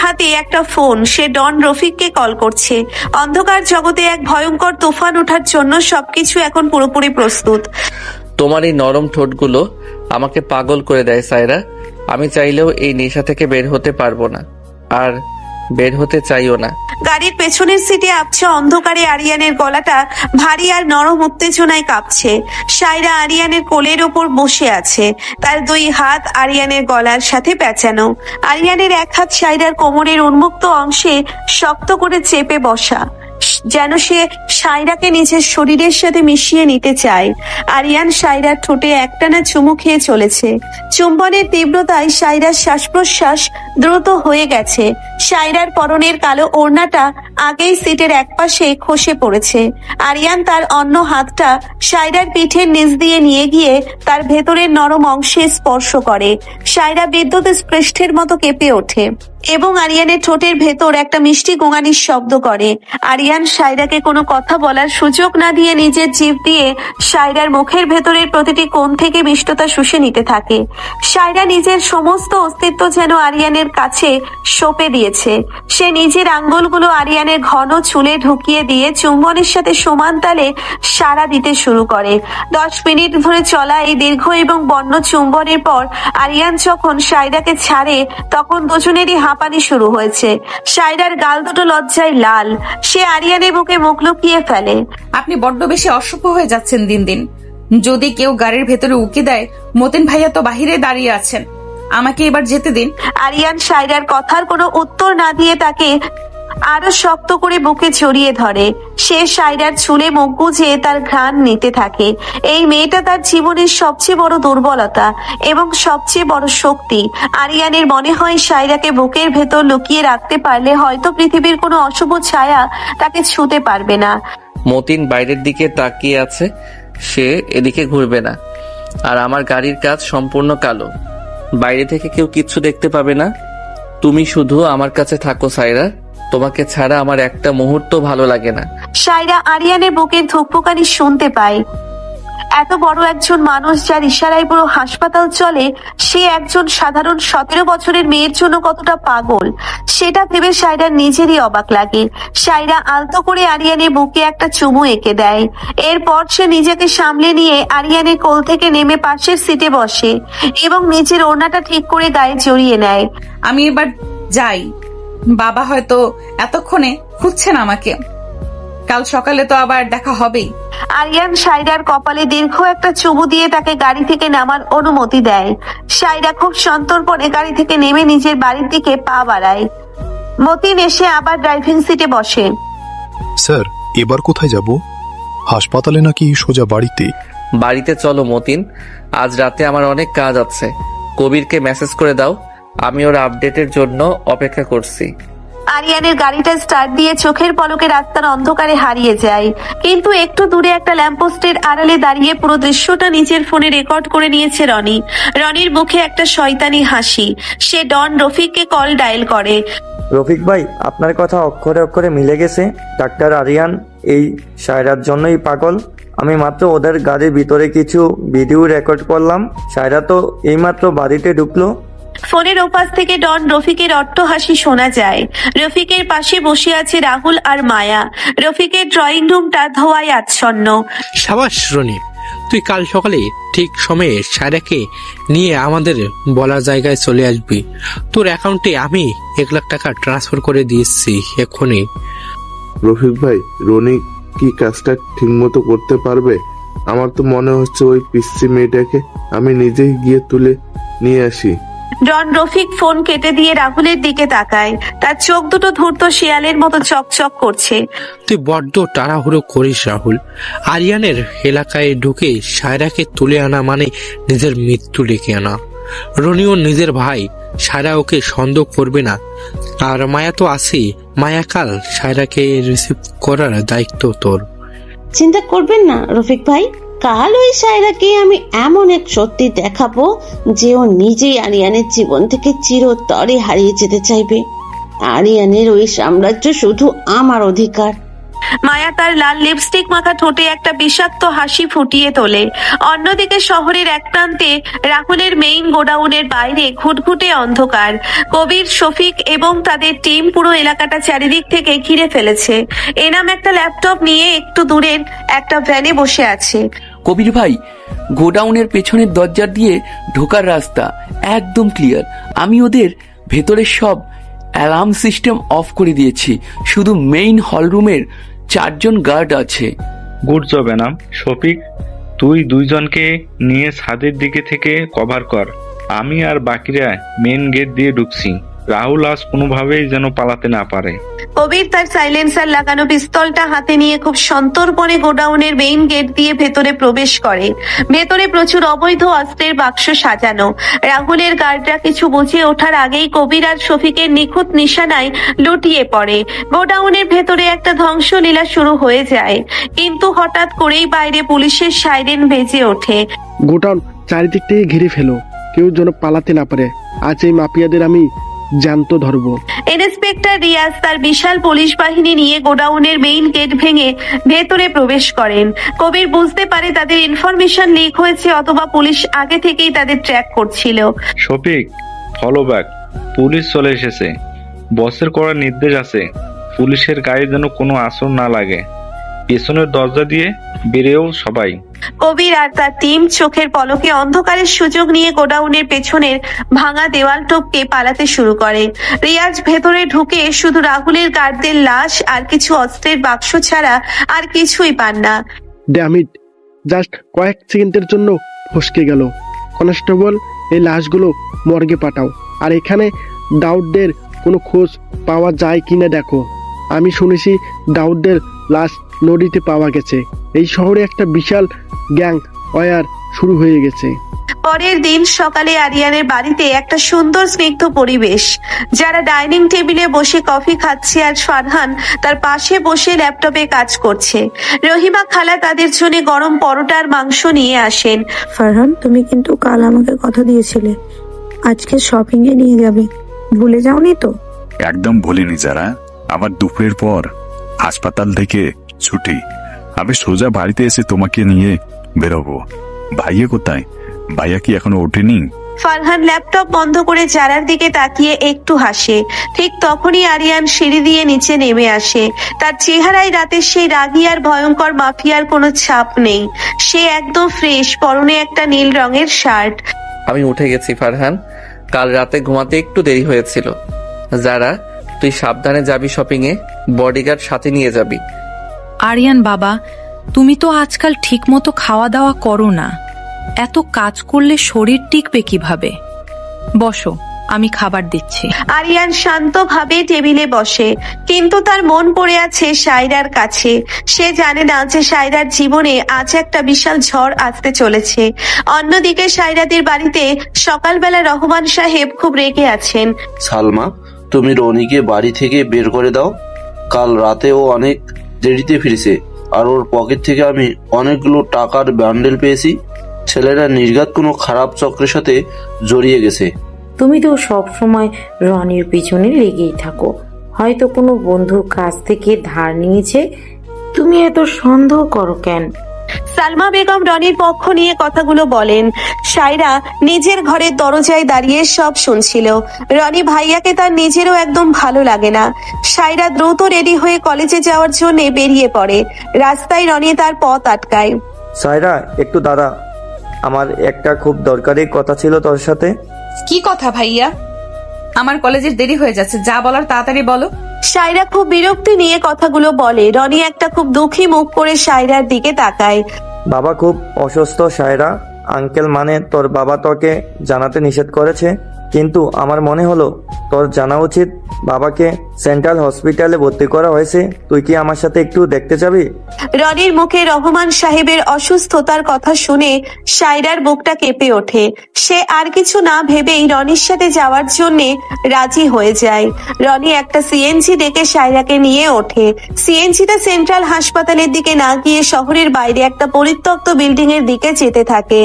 হাতে একটা ফোন। সে ডন রফিককে কল করছে। অন্ধকার জগতে এক ভয়ঙ্কর তুফান ওঠার জন্য সবকিছু এখন পুরোপুরি প্রস্তুত। তোমার এই নরম ঠোঁটগুলো আমাকে পাগল করে দেয় সায়রা। আমি চাইলেও এই নেশা থেকে বের হতে পারবো না, আর বের হতে চাইও না। গাড়ির পেছনের সিটে আবছা অন্ধকারে আরিয়ানের গলাটা ভারী আর নরম উত্তেজনায় কাঁপছে। সায়রা আরিয়ানের কোলের ওপর বসে আছে। তার 2 হাত আরিয়ানের গলার সাথে পেঁচানো। আরিয়ানের এক হাত সায়রার কোমরের উন্মুক্ত অংশে শক্ত করে চেপে বসা, যেন সে সায়রাকে নিজের শরীরের সাথে মিশিয়ে নিতে চায়। আরিয়ান সায়রার ঠোঁটে একটানা চুমু খেয়ে চলেছে। চুম্বনের তীব্রতায় সায়রার শ্বাস প্রশ্বাস দ্রুত হয়ে গেছে। সায়রার পরনের কালো ওড়নাটা আগেই সিটের একপাশে খসে পড়েছে। আরিয়ান তার অন্য হাতটা সায়রার পিঠের নিচ দিয়ে নিয়ে গিয়ে তার ভেতরের নরম অংশে স্পর্শ করে। সায়রা বিদ্যুৎ স্পৃষ্টের মতো কেঁপে ওঠে। এবং আরিয়ানের ঠোঁটের ভেতর একটা মিষ্টি গোঙানির শব্দ করে। আরিয়ান সায়রাকে কোনো কথা বলার সুযোগ না দিয়ে নিজের জিভ দিয়ে সায়রার মুখের ভেতরের প্রতিটি কোণ থেকে মিষ্টতা শুষে নিতে থাকে। সায়রা নিজের সমস্ত অস্তিত্ব যেন আরিয়ানের কাছে সঁপে দিয়েছে। সে নিজের আঙ্গুলগুলো আরিয়ানের ঘন চুলে ঢুকিয়ে দিয়ে চুম্বনের সাথে সমান তালে সাড়া দিতে শুরু করে। 10 মিনিট ধরে চলা এই দীর্ঘ এবং বন্য চুম্বনের পর আরিয়ান যখন সায়রাকে ছাড়ে তখন দুজনেরই হাঁপানি শুরু হয়েছে। সায়রার গাল দুটো লজ্জায় লাল। সে আরিয়ানের বুকে মুখ লুকিয়ে ফেলে। আপনি বড্ড বেশি অসভ্য হয়ে যাচ্ছেন দিন দিন। যদি কেউ গাড়ির ভেতরে উকি দেয়, মতিন ভাইয়া তো বাহিরে দাঁড়িয়ে আছেন, আমাকে এবার যেতে দিন। আরিয়ান সায়রার কথার কোনো উত্তর না দিয়ে তাকে আরো শক্ত করে বুকে জড়িয়ে ধরে। সে সায়রার চুলে মুখ গুজে তার ঘ্রাণ নিতে থাকে। এই মেয়েটা তার জীবনের সবচেয়ে বড় দুর্বলতা এবং সবচেয়ে বড় শক্তি। আরিয়ানের মনে হয় সায়রাকে বুকের ভেতর লুকিয়ে রাখতে পারলে হয়তো পৃথিবীর কোনো অশুভ ছায়া তাকে ছুঁতে পারবে না। মতিন বাইরের দিকে তাকিয়ে আছে, সে এদিকে ঘুরবে না। আর আমার গাড়ির কাজ সম্পূর্ণ কালো, বাইরে থেকে কেউ কিচ্ছু দেখতে পাবে না। তুমি শুধু আমার কাছে থাকো সায়রা, তোমাকে ছাড়া আমার একটা মুহূর্ত ভালো লাগে না। সায়রা আরিয়ানের বুকের ধুকপুকানি শুনতে পায়। এত বড় একজন মানুষ যার ইশারায় পুরো হাসপাতাল চলে, সে একজন সাধারণ 17 বছরের মেয়ের জন্য কতটা পাগল সেটা ভেবে সায়রার নিজেরই অবাক লাগে। সায়রা আলতো করে আরিয়ানের বুকে একটা চুমু এঁকে দেয়। এরপর সে নিজেকে সামলে নিয়ে আরিয়ানের কোল থেকে নেমে পাশের সিটে বসে এবং নিজের ওড়নাটা ঠিক করে গায়ে জড়িয়ে নেয়। আমি এবার যাই, বাবা হয়তো এতক্ষণে খুঁজছেন আমাকে, কাল সকালে তো আবার দেখা হবেই। আরিয়ান সায়রার কপালে দীর্ঘ একটা চুমু দিয়ে তাকে গাড়ি থেকে নামার অনুমতি দেয়। সায়রা খুব সন্তর্পণে গাড়ি থেকে নেমে নিজের বাড়ির দিকে পা বাড়ায়। মতিন এসে আবার ড্রাইভিং সিটে বসে। স্যার, এবার কোথায় যাব? হাসপাতালে নাকি সোজা বাড়িতে? বাড়িতে চলো মতিন, আজ রাতে আমার অনেক কাজ আছে। কবিরকে মেসেজ করে দাও, আমি ওর আপডেটের জন্য অপেক্ষা করছি। আরিয়ানের গাড়িটা স্টার্ট দিয়ে চোখের পলকে রাস্তার অন্ধকারে হারিয়ে যায়, কিন্তু একটু দূরে একটা ল্যাম্পপোস্টের আড়ালে দাঁড়িয়ে পুরো দৃশ্যটা নিজের ফোনে রেকর্ড করে নিয়েছে রনি। রনির মুখে একটা শয়তানি হাসি। সে ডন রফিককে কল ডায়াল করে। রফিক ভাই, আপনার কথা অক্ষরে অক্ষরে মিলে গেছে। ডাক্তার আরিয়ান এই সায়রার জন্যই পাগল। আমি মাত্র ওদের গাড়ির ভিতরে কিছু ভিডিও রেকর্ড করলাম। সায়রা তো এইমাত্র বাড়িতে ঢুকলো। ফোনের ওপাশ থেকে ডন রফিকের অট্টহাসি শোনা যায়। রফিকের পাশে বসে আছে রাহুল আর মায়া। রফিকের ড্রয়িং রুমটা ধোঁয়ায় আচ্ছন্ন। সাবাস রনি, তুই কাল সকালে ঠিক সময়ে সায়রাকে নিয়ে আমাদের বলা জায়গায় চলে আসবি। তোর অ্যাকাউন্টে আমি 1 লাখ টাকা ট্রান্সফার করে দিয়েছি এক্ষুনি। রফিক ভাই, রনি কি কাজটা ঠিক মতো করতে পারবে? আমার তো মনে হচ্ছে ওই পিচ্চি মেয়েটাকে আমি নিজেই গিয়ে তুলে নিয়ে আসি। ডন রফিক ফোন কেটে দিয়ে রাহুলের দিকে তাকায়। তার চোখ দুটো ধূর্ত শিয়ালের মতো চকচক করছে। তুই বড্ড তাড়াহুড়ো করিস রাহুল। আরিয়ানের এলাকায় ঢুকে সায়রাকে তুলে আনা মানে নিজের মৃত্যু ডেকে আনা। রনিও নিজের ভাই, সায়রা ওকে সন্দেহ করবে না। আর মায়া তো আছেই। মায়া কাল সায়রাকে রিসিভ করার দায়িত্ব তোর। চিন্তা করবেন না রফিক ভাই, কাল ওই সায়রাকে আমি এমন এক সত্যি দেখাবো যে ও নিজেই আরিয়ানের জীবন থেকে চিরতরে হারিয়ে যেতে চাইবে। আরিয়ানের ওই সাম্রাজ্য শুধু আমার অধিকার। মায়া তার লাল লিপস্টিক মাখা ঠোঁটে একটা বিষাক্ত হাসি ফুটিয়ে তোলে। অন্যদিকে শহরের এক প্রান্তে রাহুলের মেইন গোডাউনের বাইরে ঘুটঘুটে অন্ধকার। কবির, শফিক এবং তাদের টিম পুরো এলাকাটা চারিদিক থেকে ঘিরে ফেলেছে। এনাম একটা ল্যাপটপ নিয়ে একটু দূরের একটা ভ্যানে বসে আছে। কবির ভাই, গোডাউনের পেছনের দরজা দিয়ে ঢোকার রাস্তা একদম ক্লিয়ার। আমি ওদের ভেতরের সব অ্যালার্ম সিস্টেম অফ করে দিয়েছি। শুধু মেইন হলরুমের 4 জন গার্ড আছে। Good job Enam. শফিক, তুই 2 জনকে নিয়ে ছাদের দিকে থেকে কভার কর। আমি আর বাকিরা মেন গেট দিয়ে ঢুকছি। রাহুল আজ কোনোভাবেই যেন পালাতে না পারে। কবির তার সাইলেন্সার লাগানো পিস্তলটা হাতে নিয়ে খুব সন্তর্পণে গোডাউনের মেইন গেট দিয়ে ভেতরে প্রবেশ করে। ভেতরে প্রচুর অবৈধ অস্ত্রের বাক্স সাজানো। রাহুলের গার্ডরা কিছু বুঝে ওঠার আগেই কবির আর শফিকের নিখুঁত নিশানায় লুটিয়ে পড়ে। গোডাউনের ভেতরে একটা ধ্বংসলীলা শুরু হয়ে যায়, কিন্তু হঠাৎ করেই বাইরে পুলিশের সাইরেন বেজে ওঠে। গোডাউন চারিদিক থেকে ঘিরে ফেলো, কেউ যেন পালাতে না পারে। আজ এই মাফিয়াদের আমি জ্যান্ত ধরবো। ইন্সপেক্টর রিয়াজ তার বিশাল পুলিশ বাহিনী নিয়ে গোডাউনের মেইন গেট ভেঙে ভেতরে প্রবেশ করেন। কবির বুঝতে পারে তাদের ইনফরমেশন লিক হয়েছে, অথবা পুলিশ আগে থেকেই তাদের ট্র্যাক করছিল। Shafiq, follow back. পুলিশ চলে এসেছে। বসের করার নির্দেশ আছে, পুলিশের গায়ে যেন কোনো আসর না লাগে। পেছনের দরজা দিয়ে বেরিয়েও সবাই। কবির আর তার টিম চোখের পলকে অন্ধকারের সুযোগ নিয়ে গোডাউনের পেছনের ভাঙা দেওয়াল টপকে পালাতে শুরু করে। রিয়াজ ভেতরে ঢুকে শুধু রাহুলের গার্ডদের লাশ আর কিছু অস্ত্রের বাক্স ছাড়া আর কিছুই পান না। ড্যামিট, জাস্ট কয়েক সেকেন্ডের জন্য ফসকে গেল। কনস্টেবল, এই লাশগুলো মর্গে পাঠাও, আর এখানে দাউদদের কোনো খোঁজ পাওয়া যায় কিনা দেখো। আমি শুনেছি দাউদদের লাশ নদীতে পাওয়া গেছে। এই শহরে একটা বিশাল গ্যাং ওয়ার শুরু হয়ে গেছে। পরের দিন সকালে আরিয়ানের বাড়িতে একটা সুন্দর স্নিগ্ধ পরিবেশ। যারা ডাইনিং টেবিলে বসে কফি খাচ্ছে আর ফারহান তার পাশে বসে ল্যাপটপে কাজ করছে। রহিমা খালা তাদের জন্য গরম পরোটা আর মাংস নিয়ে আসেন। ফারহান, তুমি কিন্তু কাল আমাকে কথা দিয়েছিলে আজকে শপিং এ নিয়ে যাবে, ভুলে যাওনি তো? একদম ভুলিনি যারা। আমার দুপুরের পর হাসপাতাল থেকে ছুটি, আমি সোজা বাড়িতে এসে তোমাকে নিয়ে বেরোবো। ভাইয়া কোথায়? ভাইয়া কি এখনো ওঠেনি? ফারহান ল্যাপটপ বন্ধ করে জারার দিকে তাকিয়ে একটু হাসে। ঠিক তখনই আরিয়ান সিঁড়ি দিয়ে নিচে নেমে আসে। তার চেহারায় রাতের সেই রাগী আর ভয়ঙ্কর মাফিয়ার কোনো ছাপ নেই। সে একদম ফ্রেশ, পরনে একটা নীল রঙের শার্ট। আমি উঠে গেছি ফারহান, কাল রাতে ঘুমাতে একটু দেরি হয়েছিল। যারা, তুই সাবধানে যাবি শপিংয়ে, বডিগার্ড সাথে নিয়ে যাবি। আরিয়ান বাবা, তুমি তো আজকাল ঠিক মতো খাওয়া দাওয়া করো না, এত কাজ করলে শরীর টিকবে কিভাবে? বসো, আমি খাবার দিচ্ছি। আরিয়ান শান্তভাবে টেবিলে বসে, কিন্তু তার মন পড়ে আছে সায়রার কাছে। সে জানে না যে সায়রার জীবনে আজ একটা বিশাল ঝড় আসতে চলেছে। অন্যদিকে সায়রাদের বাড়িতে সকালবেলা রহমান সাহেব খুব রেগে আছেন। সালমা, তুমি রনিকে বাড়ি থেকে বের করে দাও। কাল রাতে ও অনেক দেরিতে ফিরেছে, আর ওর পকেট থেকে আমি অনেকগুলো টাকার বান্ডেল পেয়েছি। ছেলেরা নির্ঘাত কোনো খারাপ চক্রের সাথে জড়িয়ে গেছে। তুমি তো সব সময় রনির পিছনে লেগেই থাকো, হয়তো কোনো বন্ধুর কাছ থেকে ধার নিয়েছে। তুমি এত সন্দেহ করো কেন? সালমা বেগম রনির পক্ষ নিয়ে কথাগুলো বলেন। সায়রা নিজের ঘরের দরজায় দাঁড়িয়ে সব শুনছিল। রনি ভাইয়াকে তার নিজেরও একদম ভালো লাগে না। সায়রা দ্রুত রেডি হয়ে কলেজে যাওয়ার জন্য বেরিয়ে পড়ে। রাস্তায় রনি তার পথ আটকায়। সায়রা, একটু দাঁড়া, আমার একটা খুব দরকারি কথা ছিল তোর সাথে। কি কথা ভাইয়া? আমার কলেজের দেরি হয়ে যাচ্ছে, যা বলার তাড়াতাড়ি বলো। সায়রা খুব বিরক্তি নিয়ে কথাগুলো বলে। রনি একটা খুব দুঃখী মুখ করে সায়রার দিকে তাকায়। বাবা খুব অসুস্থ সায়রা। আঙ্কেল মানে তোর বাবা তোকে জানাতে নিষেধ করেছে, কিন্তু আমার মনে হলো তোর জানা উচিত। বাবাকে সেন্ট্রাল হসপিটালে ভর্তি করা হয়েছে, তুই কি আমার সাথে একটু দেখতে যাবি? রনির মুখে রহমান সাহেবের অসুস্থতার কথা শুনে সায়রার বুকটা কেঁপে ওঠে। সে আর কিছু না ভেবেই রনির সাথে যাওয়ার জন্য রাজি হয়ে যায়। রনি একটা সিএনজি ডেকে সায়রাকে নিয়ে ওঠে। সিএনজিটা সেন্ট্রাল হাসপাতালের দিকে না গিয়ে শহরের বাইরে একটা পরিত্যক্ত বিল্ডিং এর দিকে যেতে থাকে।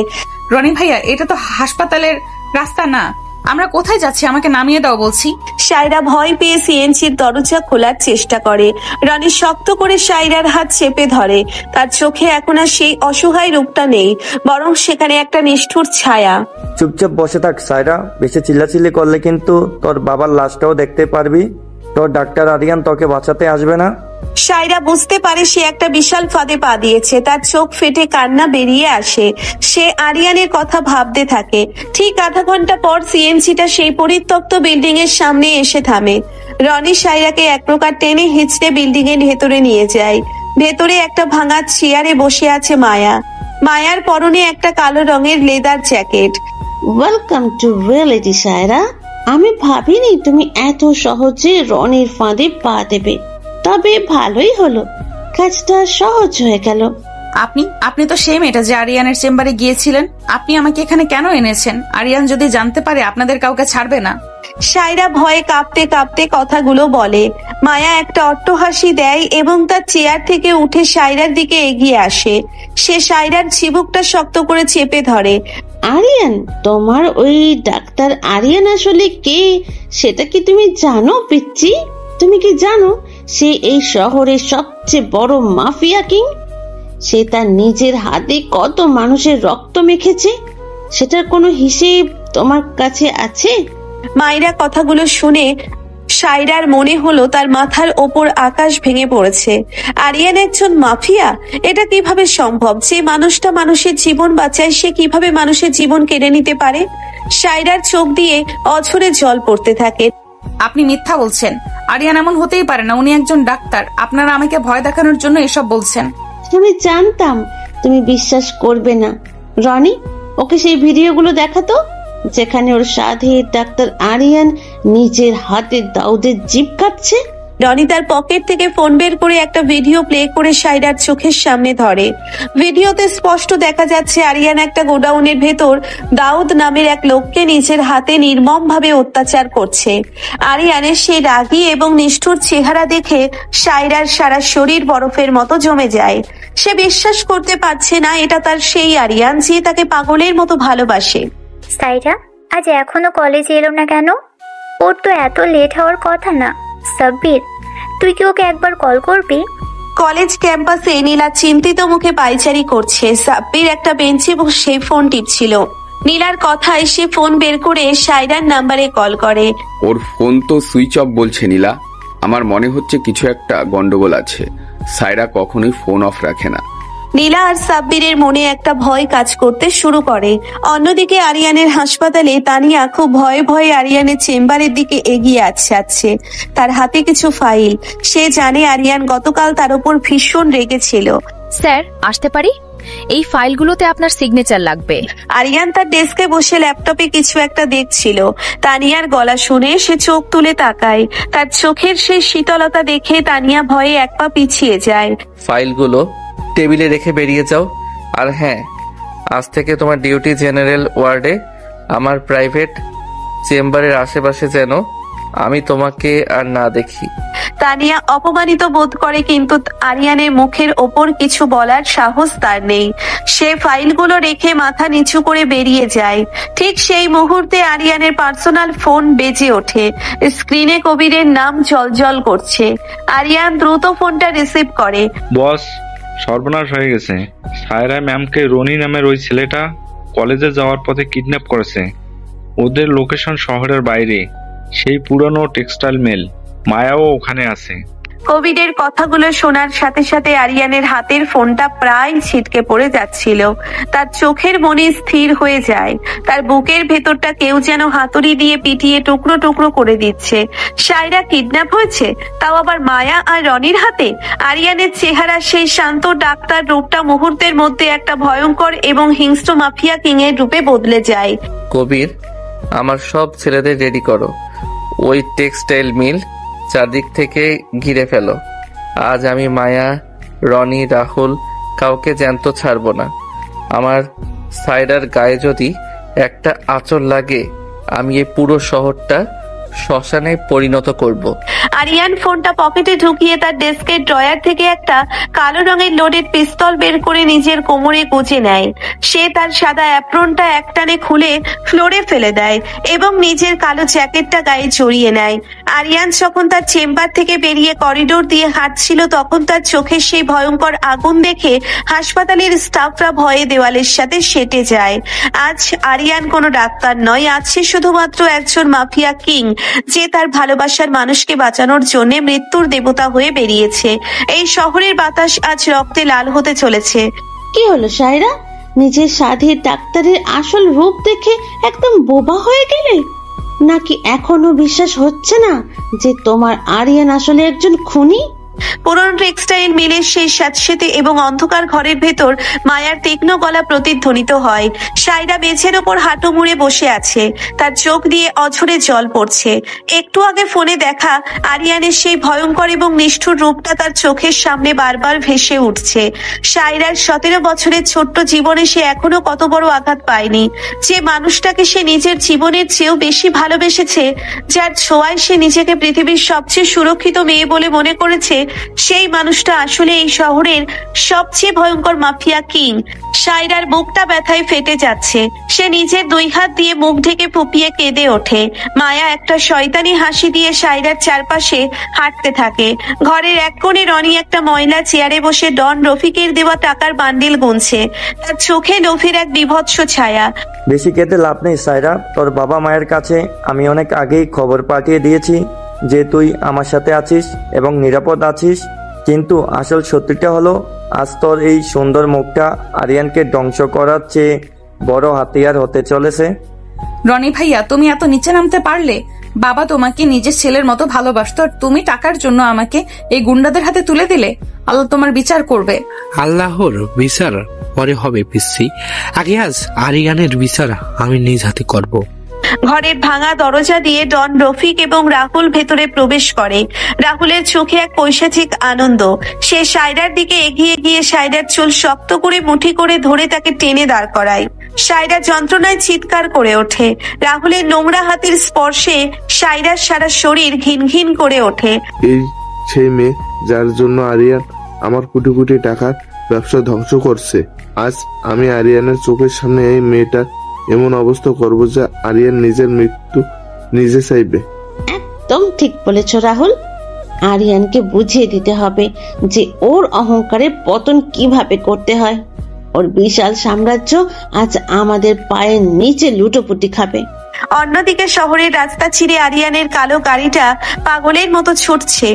রনি ভাইয়া, এটা তো হাসপাতালের রাস্তা না, আমরা কোথায় যাচ্ছি? আমাকে নামিয়ে দাও বলছি। সায়রা ভয় পেয়ে সিএনজির দরজা খোলার চেষ্টা করে। রনি শক্ত করে সায়রার হাত চেপে ধরে। তার চোখে এখন আর সেই অসহায় রূপটা নেই, বরং সেখানে একটা নিষ্ঠুর ছায়া। চুপচাপ বসে থাক সায়রা, বেশি চিল্লাচিল্লি করলে কিন্তু তোর বাবার লাশটাও দেখতে পারবি। তোর ডাক্তার আরিয়ান তোকে বাঁচাতে আসবে না। সায়রা বুঝতে পারে সে একটা বিশাল ফাঁদে পা দিয়েছে। তার চোখ ফেটে কান্না বেরিয়ে আসে। সে আরিয়ানের কথা ভাবতে থাকে। ঠিক আধা ঘন্টা পর সিএনজিটা সেই পরিত্যক্ত বিল্ডিং এর সামনে এসে থামে। রনি সায়রাকে এক প্রকার টেনে হিঁচড়ে বিল্ডিং এর ভেতরে নিয়ে যায়। ভেতরে একটা ভাঙা চেয়ারে বসে আছে মায়া। মায়ার পরনে একটা কালো রঙের leather jacket. Welcome to reality Saira. আমি ভাবিনি তুমি এত সহজে রনির ফাঁদে পা দেবে, তবে ভালোই হলো, কাজটা সহজ হয়ে গেল। আপনি তো সেই মেয়েটা যে আরিয়ানের চেম্বারে গিয়েছিলেন। আপনি আমাকে এখানে কেন এনেছেন? আরিয়ান যদি জানতে পারে আপনাদের কাউকে ছাড়বে না। সায়রা ভয়ে কাঁপতে কাঁপতে কথাগুলো বলে। মায়া একটা অট্টহাসি দেয় এবং তার চেয়ার থেকে উঠে সায়রার দিকে এগিয়ে আসে। সে সায়রার চিবুকটা শক্ত করে চেপে ধরে। আরিয়ান, তোমার ওই ডাক্তার আরিয়ান আসলে কে সেটা কি তুমি জানো পিচ্চি? তুমি কি জানো সে এই শহরের সবচেয়ে বড় মাফিয়া কিং? সে তার নিজের হাতে কত মানুষের রক্ত মেখেছে, সেটার কোনো হিসেব তোমার কাছে আছে? মায়েরা কথাগুলো শুনে সাইরার মনে হলো তার মাথার ওপর আকাশ ভেঙে পড়েছে। আরিয়ান একজন মাফিয়া? এটা কিভাবে সম্ভব? যে মানুষটা মানুষের জীবন বাঁচায় সে কিভাবে মানুষের জীবন কেড়ে নিতে পারে? সাইরার চোখ দিয়ে অঝরে জল পড়তে থাকে। আপনি মিথ্যা বলছেন। আরিয়ান এমন হতেই পারে না, উনি একজন ডাক্তার। আপনারা আমাকে ভয় দেখানোর জন্য এসব বলছেন। আমি জানতাম তুমি বিশ্বাস করবে না। রনি, ওকে সেই ভিডিওগুলো দেখাতো যেখানে ওর সাথে ডাক্তার আরিয়ান নিজের হাতে দাউদের জিভ কাটছে। রনি তার পকেট থেকে ফোন বের করে একটা ভিডিও প্লে করে সাইরার চোখের সামনে ধরে। ভিডিওতে স্পষ্ট দেখা যাচ্ছে আরিয়ান একটা গোডাউনের ভেতর দাউদ নামের এক লোককে নিজের হাতে নির্মমভাবে অত্যাচার করছে। আরিয়ানের সেই রাগী এবং নিষ্ঠুর চেহারা দেখে সাইরার সারা শরীর বরফের মতো জমে যায়। সে বিশ্বাস করতে পারছে না এটা তার সেই আরিয়ান যে তাকে পাগলের মতো ভালোবাসে। সাইরা আজ এখনো কলেজে এলো না কেন? ওর তো এত লেট হওয়ার কথা না। সাব্বির, তুই কি ওকে একবার কল করবি? কলেজ ক্যাম্পাসে নীলা চিন্তিত মুখে পায়চারি করছে। সাব্বির একটা বেঞ্চে বসে ফোন টিপছিল। নীলার কথায় সে ফোন বের করে সাইরার নাম্বারে কল করে। ওর ফোন তো সুইচ অফ বলছে নীলা। আমার মনে হচ্ছে কিছু একটা গন্ডগোল আছে। সাইরা কখনোই ফোন অফ রাখে না। নীলা আর সাব্বিরের মনে একটা ভয় কাজ করতে শুরু করে। অন্যদিকে আরিয়ানের হাসপাতালে তানিয়া খুব ভয়ে ভয়ে আরিয়ানের চেম্বারের দিকে এগিয়ে আসছে। তার হাতে কিছু ফাইল। সে জানে আরিয়ান গতকাল তার উপর ভীষণ রেগেছিল। স্যার, আসতে পারি? এই ফাইলগুলোতে আপনার সিগনেচার লাগবে। আরিয়ান তার ডেস্কে বসে ল্যাপটপে কিছু একটা দেখছিল। তানিয়ার গলা শুনে সে চোখ তুলে তাকায়। তার চোখের সেই শীতলতা দেখে তানিয়া ভয়ে এক পা পিছিয়ে যায়। ফাইলগুলো টেবিলে রেখে বেরিয়ে যাও। আর হ্যাঁ, আজ থেকে তোমার ডিউটি জেনারেল ওয়ার্ডে। আমার প্রাইভেট চেম্বারের আশেপাশে যেন আমি তোমাকে আর না দেখি। তানিয়া অপমানিত বোধ করে, কিন্তু আরিয়ানের মুখের ওপর কিছু বলার সাহস তার নেই। সে ফাইলগুলো রেখে মাথা নিচু করে বেরিয়ে যায়। ঠিক সেই মুহূর্তে আরিয়ানের পার্সোনাল ফোন বেজে ওঠে। স্ক্রিনে কবিরের নাম জলজল করছে। আরিয়ান দ্রুত ফোনটা রিসিভ করে। বস, সর্বনাশ হয়ে গেছে। সায়রা ম্যামকে রনি নামের ওই ছেলেটা কলেজে যাওয়ার পথে কিডন্যাপ করেছে। ওদের লোকেশন শহরের বাইরে, সেই পুরনো টেক্সটাইল মিল। মায়াও ওখানে আছে। কবিরের কথাগুলো শোনার সাথে সাথে আরিয়ানের হাতের ফোনটা প্রায় ছিটকে পড়ে যাচ্ছিল। তার চোখের মনে স্থির হয়ে যায়। তার বুকের ভেতরটা কেউ যেন হাতুড়ি দিয়ে পিটিয়ে টুকরো টুকরো করে দিচ্ছে। সায়রা কিডন্যাপ হয়েছে, তাও আবার মায়া আর রনির হাতে। আরিয়ানের চেহারা সেই শান্ত ডাক্তার রূপটা মুহূর্তের মধ্যে একটা ভয়ঙ্কর এবং হিংস্র মাফিয়া কিং এর রূপে বদলে যায়। কবির, আমার সব ছেলেদের রেডি করো। ওই টেক্সটাইল মিল চারদিক থেকে ঘিরে ফেলো। আজ আমি মায়া, রনি, রাহুল কাউকে জ্যান্ত ছাড়বো না। আমার সাইরার গায়ে যদি একটা আঁচড় লাগে আমি এই পুরো শহরটা শ্মশানে পরিণত করব। আরিয়ান ফোনটা পকেটে ঢুকিয়ে তার ডেস্কের ড্রয়ার থেকে একটা কালো রঙের লোডেড পিস্তল বের করে নিজের কোমরে গুজে নেয়। সে তার সাদা অ্যাপ্রনটা একটানে খুলে ফ্লোরে ফেলে দেয় এবং নিজের কালো জ্যাকেটটা গায়ে জড়িয়ে নেয়। আরিয়ান যখন তার চেম্বার থেকে বেরিয়ে করিডোর দিয়ে হাঁটছিল তখন তার চোখে সেই ভয়ঙ্কর আগুন দেখে হাসপাতালের স্টাফরা ভয়ে দেওয়ালের সাথে সেটে যায়। আজ আরিয়ান কোনো ডাক্তার নয়, আছে শুধুমাত্র একজন মাফিয়া কিং যে তার ভালোবাসার মানুষকে বাঁচানোর জন্য মৃত্যুর দেবতা হয়ে বেরিয়েছে। এই শহরের বাতাস আজ রক্তে লাল হতে চলেছে। কি হলো সায়রা, নিজের সাধী ডাক্তারের আসল রূপ দেখে একদম বোবা হয়ে গেলে? নাকি এখনো বিশ্বাস হচ্ছে না যে তোমার আরিয়ান আসলে একজন খুনি? পুরনো টেক্সটাইল মিলের সেই স্যাঁতসেঁতে এবং অন্ধকার ঘরের ভেতর মায়ার তীক্ষ্ণ গলা প্রতিধ্বনিত হয়। সায়রা বেঝের ওপর হাঁটু মুড়ে বসে আছে। তার চোখ দিয়ে অঝরে জল পড়ছে। একটু আগে ফোনে দেখা আরিয়ানের সেই ভয়ঙ্কর এবং নিষ্ঠুর রূপটা তার চোখের সামনে বারবার ভেসে উঠছে। সায়রার 17 বছরের ছোট্ট জীবনে সে এখনো কত বড় আঘাত পায়নি। যে মানুষটাকে সে নিজের জীবনের চেয়েও বেশি ভালোবেসেছে, যার ছোঁয়ায় সে নিজেকে পৃথিবীর সবচেয়ে সুরক্ষিত মেয়ে বলে মনে করেছে, সেই মানুষটা আসলে এই শহরের সবচেয়ে ভয়ঙ্কর মাফিয়া কিং। সায়রার বুকটা ব্যথায় ফেটে যাচ্ছে। সে নিজের 2 হাত দিয়ে মুখ ঢেকে ফুপিয়ে কেঁদে ওঠে। মায়া একটা শয়তানি হাসি দিয়ে সায়রার চারপাশে হাঁটতে থাকে। ঘরের এক কোণে রনি একটা ময়লা চেয়ারে বসে ডন রফিকের দেওয়া টাকার বান্ডিল গুনছে। তার চোখে লোভের এক বিভৎস ছায়া। বেশি কেঁদে লাভ নেই সায়রা, তোর বাবা মায়ের কাছে আমি অনেক আগেই খবর পাঠিয়ে দিয়েছি যে তুই আমার সাথে আছিস এবং নিরাপদ আছিস। কিন্তু আসল সত্যিটা হলো, আজ তোর এই সুন্দর মুখটা আরিয়ানকে ধ্বংস করার চেয়ে বড় হাতিয়ার হতে চলেছে। রনি ভাইয়া, তুমি এত নিচে নামতে পারলে? বাবা তোমাকে নিজের ছেলের মতো ভালোবাসতো, আর তুমি টাকার জন্য আমাকে এই গুন্ডাদের হাতে তুলে দিলে। আল্লাহ তোমার বিচার করবে। আল্লাহর বিচার পরে হবে পিসি, আগে আজ আরিয়ানের বিচার আমি নিজ হাতে করব। ঘরের ভাঙা দরজা দিয়ে ডন রফিক এবং রাহুল ভেতরে প্রবেশ করে। রাহুলের চোখে এক পৈশাচিক আনন্দ। সে সায়রার দিকে এগিয়ে গিয়ে সায়রার চুল শক্ত করে মুঠি করে ধরে তাকে টেনে দাঁড় করায়। সায়রা যন্ত্রণায় চিৎকার করে ওঠে। রাহুলের নোংরা হাতের স্পর্শে সায়রার সারা শরীর ঘিন ঘিন করে ওঠে। এই সেই মেয়ে যার জন্য আরিয়ান আমার কোটি কোটি টাকার ব্যবসা ধ্বংস করছে। আজ আমি আরিয়ানের চোখের সামনে এই মেয়েটার এমন অবস্থা করবো যে আরিয়ান নিজের মৃত্যু নিজে চাইবে। একদম ঠিক বলেছ রাহুল। আরিয়ানকে বুঝিয়ে দিতে হবে যে ওর অহংকারের পতন কিভাবে করতে হয়। ওর বিশাল সাম্রাজ্য আজ আমাদের পায়ের নিচে লুটোপুটি খাবে। অন্যদিকে শহরের রাস্তা ছিঁড়ে আরিয়ানের কালো গাড়িটা পাগলের মতো ছুটছে।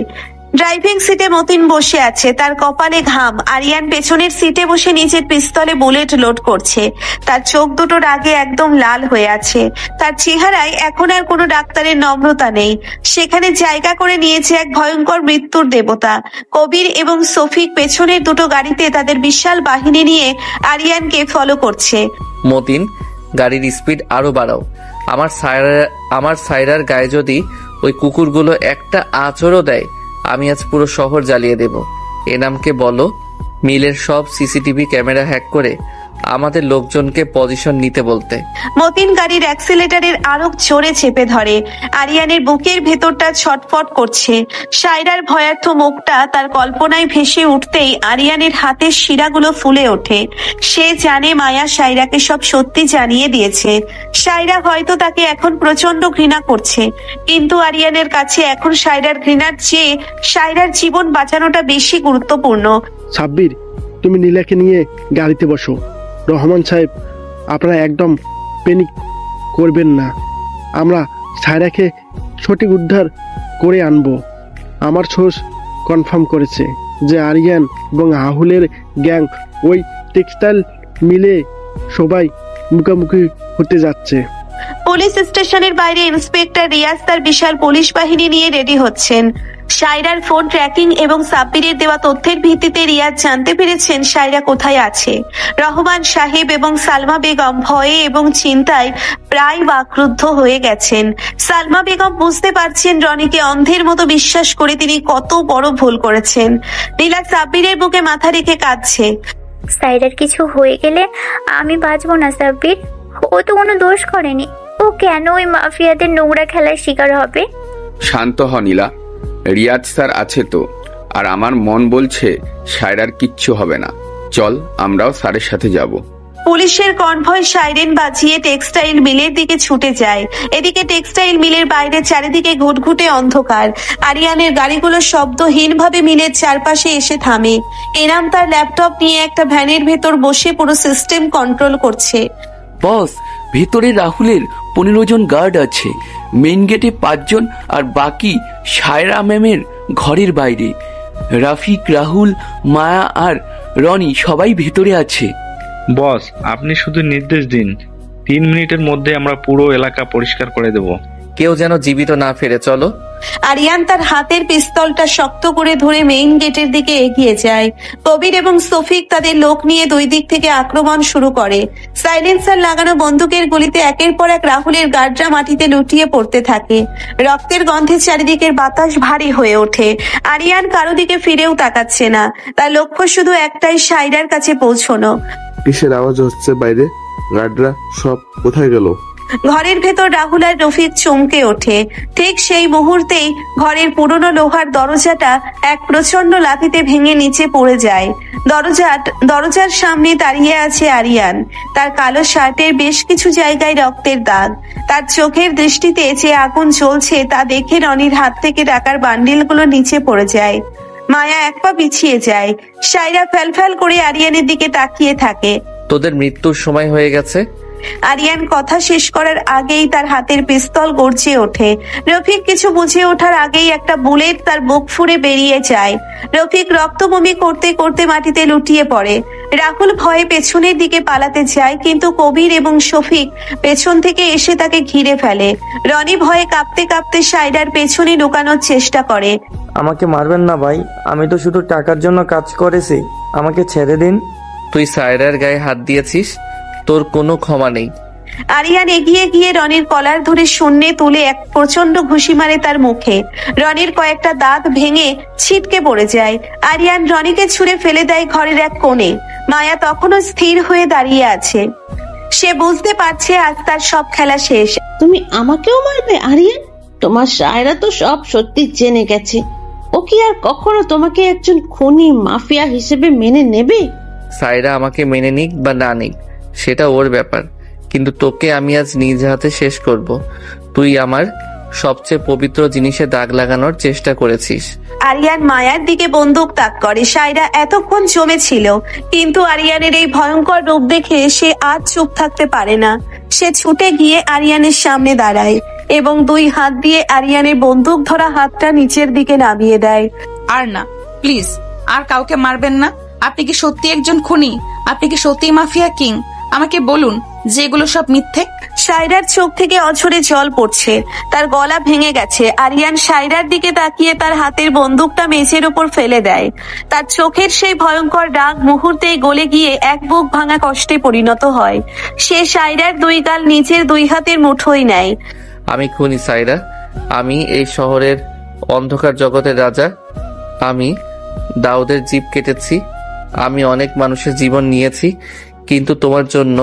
ড্রাইভিং সিটে মতিন বসে আছে, তার কপালে ঘাম। আরিয়ান পেছনের সিটে বসে নিজের পিস্তলে বুলেট লোড করছে। তার চোখ দুটো রাগে একদম লাল হয়ে আছে। তার চেহারায় এখন আর কোনো ডাক্তারের নম্রতা নেই। সেখানে জায়গা করে নিয়েছে এক ভয়ঙ্কর মৃত্যুর দেবতা। কবির এবং সফিক পেছনের দুটো গাড়িতে তাদের বিশাল বাহিনী নিয়ে আরিয়ানকে ফলো করছে। মতিন, গাড়ির স্পিড আরো বাড়াও। আমার সায়রার গায়ে যদি ওই কুকুরগুলো একটা আঁচড়ও দেয়, আমি আজ পুরো শহর জ্বালিয়ে দেব। এনামকে বলো মিলের সব সিসিটিভি ক্যামেরা হ্যাক করে আমাদের লোকজনকে পজিশন নিতে বলতে। মতিন গাড়ির অ্যাক্সিলেটারের আরো জোরে চেপে ধরে। আরিয়ানের বুকের ভেতরটা ছটফট করছে। সায়রার ভয়ার্থ মুখটা তার কল্পনায় ভেসে উঠতেই আরিয়ানের হাতের শিরাগুলো ফুলে ওঠে। সে জানে মায়া সায়রাকে সব সত্যি জানিয়ে দিয়েছে। সায়রা হয়তো তাকে এখন প্রচন্ড ঘৃণা করছে, কিন্তু আরিয়ানের কাছে এখন সায়রার ঘৃণার চেয়ে সায়রার জীবন বাঁচানোটা বেশি গুরুত্বপূর্ণ। সাব্বির, তুমি নীলাকে নিয়ে গাড়িতে বসো। রহমান সাহেব, আপনারা একদম প্যানিক করবেন না। আমরা সায়রাকে সঠিক উদ্ধার করে আনবো। আমার সোর্স কনফার্ম করেছে যে আরিয়ান এবং রাহুলের গ্যাং ওই টেক্সটাইল মিলে সবাই মুখোমুখি হতে যাচ্ছে। পুলিশ স্টেশনের বাইরে ইন্সপেক্টর রিয়াজ তার বিশাল পুলিশ বাহিনী নিয়ে রেডি হচ্ছেন। সায়রার ফোন ট্র্যাকিং এবং সাব্বিরের দেওয়া তথ্যের ভিত্তিতে রিয়াজ জানতে পেরেছেন সায়রা কোথায় আছে। রহমান সাহেব এবং সালমা বেগম ভয়ে এবং চিন্তায় প্রায় বাকরুদ্ধ হয়ে গেছেন। সালমা বেগম বুঝতে পারছেন রনিকে অন্ধের মতো বিশ্বাস করে তিনি কত বড় ভুল করেছেন। নীলা সাব্বিরের বুকে মাথা রেখে কাঁদছে। সায়রার কিছু হয়ে গেলে আমি বাঁচবো না সাব্বির। ও তো কোনো দোষ করেনি, ও কেন ওই মাফিয়াদের নোংরা খেলার শিকার হবে? শান্ত হ নীলা, রিয়াজ স্যার আছে তো। আর আমার মন বলছে সায়রার কিচ্ছু হবে না। চল আমরাও স্যারের সাথে যাব। পুলিশের কনভয় সাইরেন বাজিয়ে টেক্সটাইল মিলের দিকে ছুটে যায়। এদিকে টেক্সটাইল মিলের বাইরে চারিদিকে ঘুটঘুটে অন্ধকার। আরিয়ানের গাড়িগুলো শব্দহীনভাবে মিলের চারপাশে এসে থামে। এনাম তার ল্যাপটপ নিয়ে একটা ভ্যানের ভেতর বসে পুরো সিস্টেম কন্ট্রোল করছে। বস, ভেতরে রাহুলের 15 জন গার্ড আছে, মেইন গেটে 5 জন, আর বাকি সায়রা ম্যামের ঘরের বাইরে। রাফিক, রাহুল, মায়া আর রনি সবাই ভেতরে আছে। বস, আপনি শুধু নির্দেশ দিন, 3 মিনিটের মধ্যে আমরা পুরো এলাকা পরিষ্কার করে দেব। কেউ যেন জীবিত না ফেরে। চলো। আরিয়ান তার হাতের পিস্তলটা শক্ত করে ধরে মেইন গেটের দিকে এগিয়ে যায়। কবির এবং সফিক তাদের লোক নিয়ে দুই দিক থেকে আক্রমণ শুরু করে। সাইলেন্সার লাগানো বন্দুকের গুলিতে একের পর এক রাহুলের গার্ডরা মাটিতে লুটিয়ে পড়তে থাকে। রক্তের গন্ধে চারিদিকের বাতাস ভারী হয়ে ওঠে। আরিয়ান কারো দিকে ফিরেও তাকাচ্ছে না। তার লক্ষ্য শুধু একটাই, সায়রার কাছে পৌঁছানো। কিসের আওয়াজ হচ্ছে বাইরে? গার্ডরা সব কোথায় গেল? ঘরের ভেতর রাহুল আর রফিক চমকে ওঠে। ঠিক সেই মুহূর্তেই ঘরের পুরনো লোহার দরজাটা এক প্রচন্ড লাথিতে ভেঙে নিচে পড়ে যায়। দরজার সামনে দাঁড়িয়ে আছে আরিয়ান। তার কালো শার্টের বেশ কিছু জায়গায় রক্তের দাগ। তার চোখের দৃষ্টিতে যে আগুন জ্বলছে তা দেখে রনির হাত থেকে টাকার বান্ডিলগুলো নিচে পড়ে যায়। মায়া এক পা পিছিয়ে যায়। সাইরা ফ্যালফ্যাল করে আরিয়ানের দিকে তাকিয়ে থাকে। তোদের মৃত্যুর সময় হয়ে গেছে। আরিয়ান কথা শেষ করার আগেই তার হাতের পিস্তল গর্জে ওঠে। রফিক কিছু বুঝে ওঠার আগেই একটা বুলেট তার বুক ফুঁড়ে বেরিয়ে যায়। রফিক রক্তবমি করতে করতে মাটিতে লুটিয়ে পড়ে। রাহুল ভয়ে পেছনের দিকে পালাতে যায়, কিন্তু কবির এবং শফিক পেছন থেকে এসে তাকে ঘিরে ফেলে। রনি ভয়ে কাঁপতে কাঁপতে সাইরার পেছনে লুকানোর চেষ্টা করে। আমাকে মারবেন না ভাই, আমি তো শুধু টাকার জন্য কাজ করেছি, আমাকে ছেড়ে দিন। তুই সায়রার গায়ে হাত দিয়েছিস, তোর কোনো ক্ষমা নেই। আরিয়ান এগিয়ে গিয়ে রনির কলার ধরে শূন্যে তুলে এক প্রচন্ড ঘুষি মারে তার মুখে। রনির কয়েকটা দাঁত ভেঙে ছিটকে পড়ে যায়। আরিয়ান রনিকে ছুঁড়ে ফেলে দেয় ঘরের এক কোণে। মায়া তখনও স্থির হয়ে দাঁড়িয়ে আছে। সে বুঝতে পারছে আজ তার সব খেলা শেষ। তুমি আমাকেও মারবে আরিয়ান? তোমার সায়রা তো সব সত্যি জেনে গেছে। ও কি আর কখনো তোমাকে একজন খুনি মাফিয়া হিসেবে মেনে নেবে? সায়রা আমাকে মেনে নিক বা না নিক সেটা ওর ব্যাপার, কিন্তু তোকে আমি আজ নিজ হাতে শেষ করব। তুই আমার সবচেয়ে পবিত্র জিনিসে দাগ লাগানোর চেষ্টা করেছিস। আরিয়ান মায়ার দিকে বন্দুক তাক করে। সায়রা এতক্ষণ জমেছিল, কিন্তু আরিয়ানের এই ভয়ঙ্কর রূপ দেখে সে আজ চুপ থাকতে পারে না। সে ছুটে গিয়ে আরিয়ানের সামনে দাঁড়ায় এবং দুই হাত দিয়ে আরিয়ানের বন্দুক ধরা হাতটা নিচের দিকে নামিয়ে দেয়। আর না, প্লিজ, আর কাউকে মারবেন না। আপনি কি সত্যি একজন খুনি? আপনি কি সত্যি মাফিয়া কিং? আমাকে বলুন যে এগুলো সব মিথ্যে। সায়রার চোখ থেকে অঝরে জল পড়ছে, তার গলা ভেঙে গেছে। আরিয়ান সায়রার দিকে তাকিয়ে তার হাতের বন্দুকটা মেঝের উপর ফেলে দেয়। তার চোখের সেই ভয়ঙ্কর রাগ মুহূর্তেই গলে গিয়ে এক বুক ভাঙা কষ্টে পরিণত হয়। সে সায়রার দুই গাল নিচের দুই হাতের মুঠোয় নেয়। আমি খুনি সায়রা, আমি এই শহরের অন্ধকার জগতের রাজা। আমি দাউদের জিভ কেটেছি, আমি অনেক মানুষের জীবন নিয়েছি, কিন্তু তোমার জন্য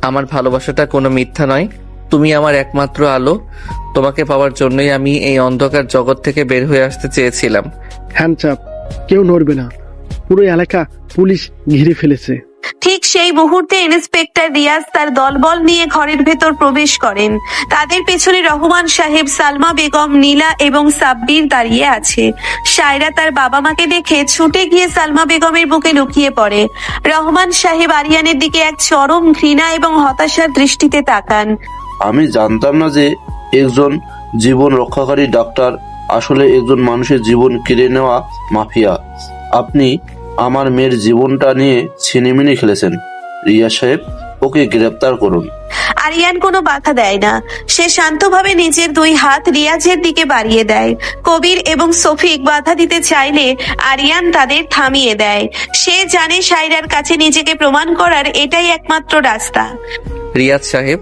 আমার ভালোবাসাটা কোনো মিথ্যা নয়। তুমি আমার একমাত্র আলো। তোমাকে পাওয়ার জন্যই আমি এই অন্ধকার জগৎ থেকে বের হয়ে আসতে চেয়েছিলাম। হ্যান্ডচাপ, কেউ নড়বে না, পুরো এলাকা পুলিশ ঘিরে ফেলেছে। ঠিক সেই মুহূর্তে ইন্সপেক্টর রিয়াজ তার দলবল নিয়ে ঘরের ভেতর প্রবেশ করেন। তাদের পেছনে রহমান সাহেব, সালমা বেগম, নীলা এবং সাব্বির দাঁড়িয়ে আছে। সায়রা তার বাবা মাকে দেখে ছুটে গিয়ে সালমা বেগমের বুকে লুকিয়ে পড়ে। রহমান সাহেব আরিয়ানের দিকে এক চরম ঘৃণা এবং হতাশার দৃষ্টিতে তাকান। আমি জানতাম না যে একজন জীবন রক্ষাকারী ডাক্তার আসলে একজন মানুষের জীবন কেড়ে নেওয়া মাফিয়া। আপনি আমার মেয়ের জীবনটা নিয়ে ছিনিমিনি খেলেছেন। রিয়া সাহেব, ওকে গ্রেপ্তার করুন। আরিয়ান কোনো বাধা দেয় না। সে শান্তভাবে নিজের দুই হাত রিয়াজের দিকে বাড়িয়ে দেয়। কবির এবং শফিক বাধা দিতে চাইলে আরিয়ান তাদের থামিয়ে দেয়। সে জানে সায়রার কাছে নিজেকে প্রমাণ করার এটাই একমাত্র রাস্তা। রিয়াজ সাহেব,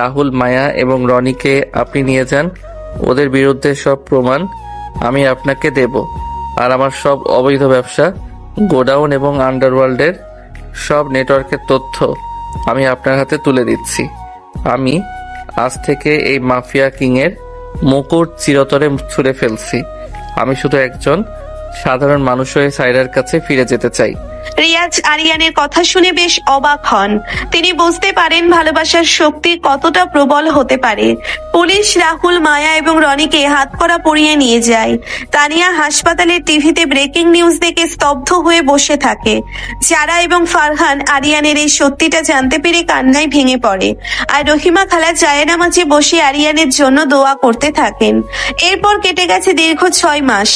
রাহুল, মায়া এবং রনিকে আপনি নিয়ে যান। ওদের বিরুদ্ধে সব প্রমাণ আমি আপনাকে দেব, আর আমার সব অবৈধ ব্যবসা, গোডাউন এবং আন্ডারওয়ার্ল্ডের সব নেটওয়ার্কের তথ্য আমি আপনার হাতে তুলে দিচ্ছি। আমি আজ থেকে এই মাফিয়া কিংয়ের মুকুট চিরতরে ছুঁড়ে ফেলছি। আমি শুধু একজন সাধারণ মানুষ হয়ে সায়রার কাছে ফিরে যেতে চাই। রিয়াজ আরিয়ানের কথা শুনে বেশ অবাক হন। তিনি বুঝতে পারেন ভালোবাসার শক্তি কতটা প্রবল হতে পারে। পুলিশ রাহুল, মায়া এবং রনিকে হাতকড়া পরিয়ে নিয়ে যায়। তানিয়া হাসপাতালের টিভিতে ব্রেকিং নিউজ দেখে স্তব্ধ হয়ে বসে থাকে। যারা এবং ফারহান আরিয়ানের এই সত্যিটা জানতে পেরে কান্নায় ভেঙে পড়ে, আর রহিমা খালা জায়নামাজে বসে আরিয়ানের জন্য দোয়া করতে থাকেন। এরপর কেটে গেছে দীর্ঘ 6 মাস।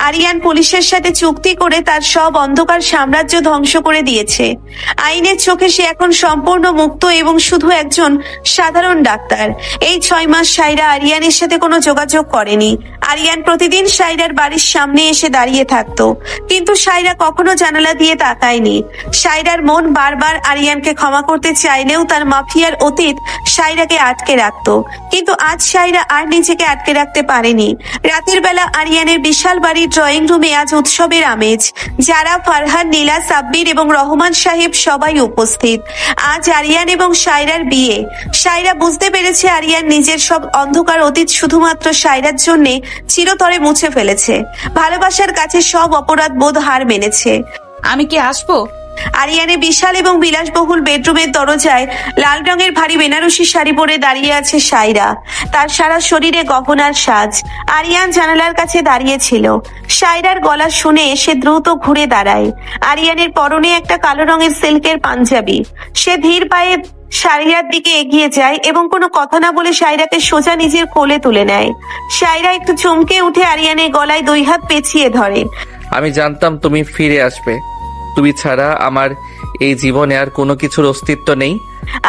আরিয়ান পুলিশের সাথে চুক্তি করে তার সব অন্ধকার সাম্রাজ্য ধ্বংস করে দিয়েছে। আইনের চোখে সে এখন সম্পূর্ণ মুক্ত এবং শুধু একজন সাধারণ ডাক্তার। এই 6 মাস সায়রা আরিয়ানের সাথে কোনো যোগাযোগ করেনি। আরিয়ান প্রতিদিন সায়রার বাড়ির সামনে এসে দাঁড়িয়ে থাকতো, কিন্তু সায়রা কখনো জানালা দিয়ে তাকায়নি। সায়রার মন বারবার আরিয়ানকে ক্ষমা করতে চাইলেও তার মাফিয়ার অতীত সায়রাকে আটকে রাখতো। কিন্তু আজ সায়রা আর নিজেকে আটকে রাখতে পারেনি। রাতের বেলা আরিয়ানের বিশাল বাড়ির ড্রয়িং রুমে আজ উৎসবের আমেজ। যারা, ফারহান, নীলা, সাব্বির এবং রহমান সাহেব সবাই উপস্থিত। আজ আরিয়ান এবং সায়রার বিয়ে। সায়রা বুঝতে পেরেছে আরিয়ান নিজের সব অন্ধকার অতীত শুধুমাত্র সায়রার জন্য চিরতরে মুছে ফেলেছে। ভালোবাসার কাছে সব অপরাধ বোধ হার মেনেছে। আমি কি আসবো? আরিয়ানের বিশাল এবং বিলাসবহুল বেডরুমের দরজায় লাল রঙের ভারী বেনারসি শাড়ি পরে দাঁড়িয়ে আছে সায়রা। তার সারা শরীরে গহনার সাজ। আরিয়ান জানালার কাছে দাঁড়িয়ে ছিল। সায়রার গলা শুনে সে দ্রুত ঘুরে দাঁড়ায়। আরিয়ানের পরনে একটা কালো রঙের সিল্কের পাঞ্জাবি। সে ধীর পায়ে সায়রার দিকে এগিয়ে যায় এবং কোনো কথা না বলে সায়রাকে সোজা নিজের কোলে তুলে নেয়। সায়রা একটু চমকে উঠে আরিয়ানের গলায় 2 হাত পেঁচিয়ে ধরে। আমি জানতাম তুমি ফিরে আসবে। তুমি ছাড়া আমার এই জীবনে আর কোনো কিছুর অস্তিত্ব নেই।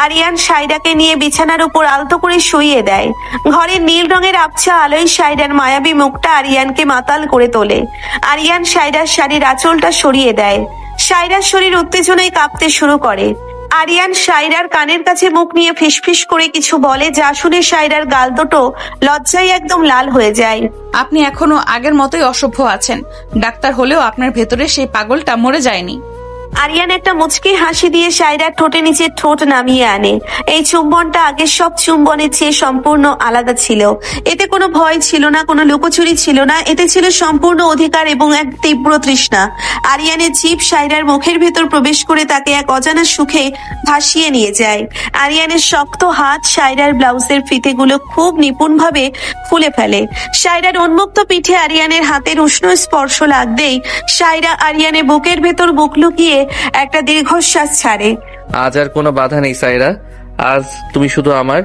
আরিয়ান সায়রাকে নিয়ে বিছানার উপর আলতো করে শুইয়ে দেয়। ঘরের নীল রঙের আবছা আলোয় সায়রার মায়াবী মুখটা আরিয়ানকে মাতাল করে তোলে। আরিয়ান সায়রার শাড়ির আঁচলটা সরিয়ে দেয়। সায়রার শরীর উত্তেজনায় কাঁপতে শুরু করে। আরিয়ান সায়রার কানের কাছে মুখ নিয়ে ফিসফিস করে কিছু বলে, যা শুনে সায়রার গাল দুটো লজ্জায় একদম লাল হয়ে যায়। আপনি এখনো আগের মতোই অসভ্য আছেন। ডাক্তার হলেও আপনার ভেতরে সেই পাগলটা মরে যায়নি। আরিয়ান একটা মুচকি হাসি দিয়ে সায়রার ঠোঁটে নিচে ঠোঁট নামিয়ে আনে। এই চুম্বনটা আগের সব চুম্বনের চেয়ে সম্পূর্ণ আলাদা ছিল। এতে কোনো ভয় ছিল না, কোনো লুকোচুরি ছিল না। এতে ছিল সম্পূর্ণ অধিকার এবং এক তীব্র তৃষ্ণা। আরিয়ানের জিভ সায়রার মুখের ভেতর প্রবেশ করে তাকে এক অজানা সুখে ভাসিয়ে নিয়ে যায়। আরিয়ানের শক্ত হাত সায়রার ব্লাউজের ফিতেগুলো খুব নিপুণভাবে খুলে ফেলে। সায়রার উন্মুক্ত পিঠে আরিয়ানের হাতের উষ্ণ স্পর্শ লাগতেই সায়রা আরিয়ানের বুকের ভেতর বুক লুকিয়ে একটা দীর্ঘশ্বাস ছাড়ে। আজ আর কোনো বাধা নেই সায়রা। আজ তুমি শুধু আমার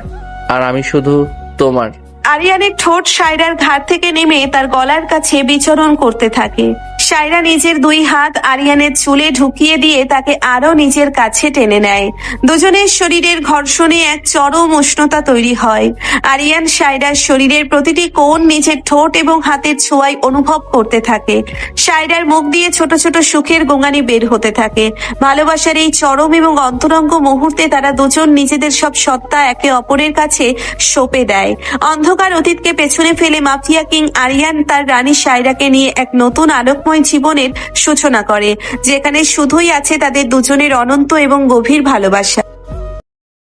আর আমি শুধু তোমার। আরিয়ানের ঠোঁট সায়রার ঘাড় থেকে নেমে তার গলার কাছে বিচরণ করতে থাকে। সায়রা নিজের 2 হাত আরিয়ানের চুলে ঢুকিয়ে দিয়ে তাকে আরো নিজের কাছে টেনে নেয়। দুজনের শরীরের ঘর্ষণে এক চরম উষ্ণতা তৈরি হয়। আরিয়ান সায়রার শরীরের প্রতিটি কোণ নিজের ঠোঁট এবং হাতের ছোঁয়ায় অনুভব করতে থাকে। সায়রার মুখ দিয়ে ছোট ছোট সুখের গোঙানি বের হতে থাকে। ভালোবাসার এই চরম এবং অন্তরঙ্গ মুহূর্তে তারা দুজন নিজেদের সব সত্তা একে অপরের কাছে সঁপে দেয়। অন্ধকার অতীতকে পেছনে ফেলে মাফিয়া কিং আরিয়ান তার রানী সায়রাকে নিয়ে এক নতুন আলোকময় জীবনের সূচনা করে, যেখানে শুধুই আছে তাদের দুজনের অনন্ত এবং গভীর ভালোবাসা।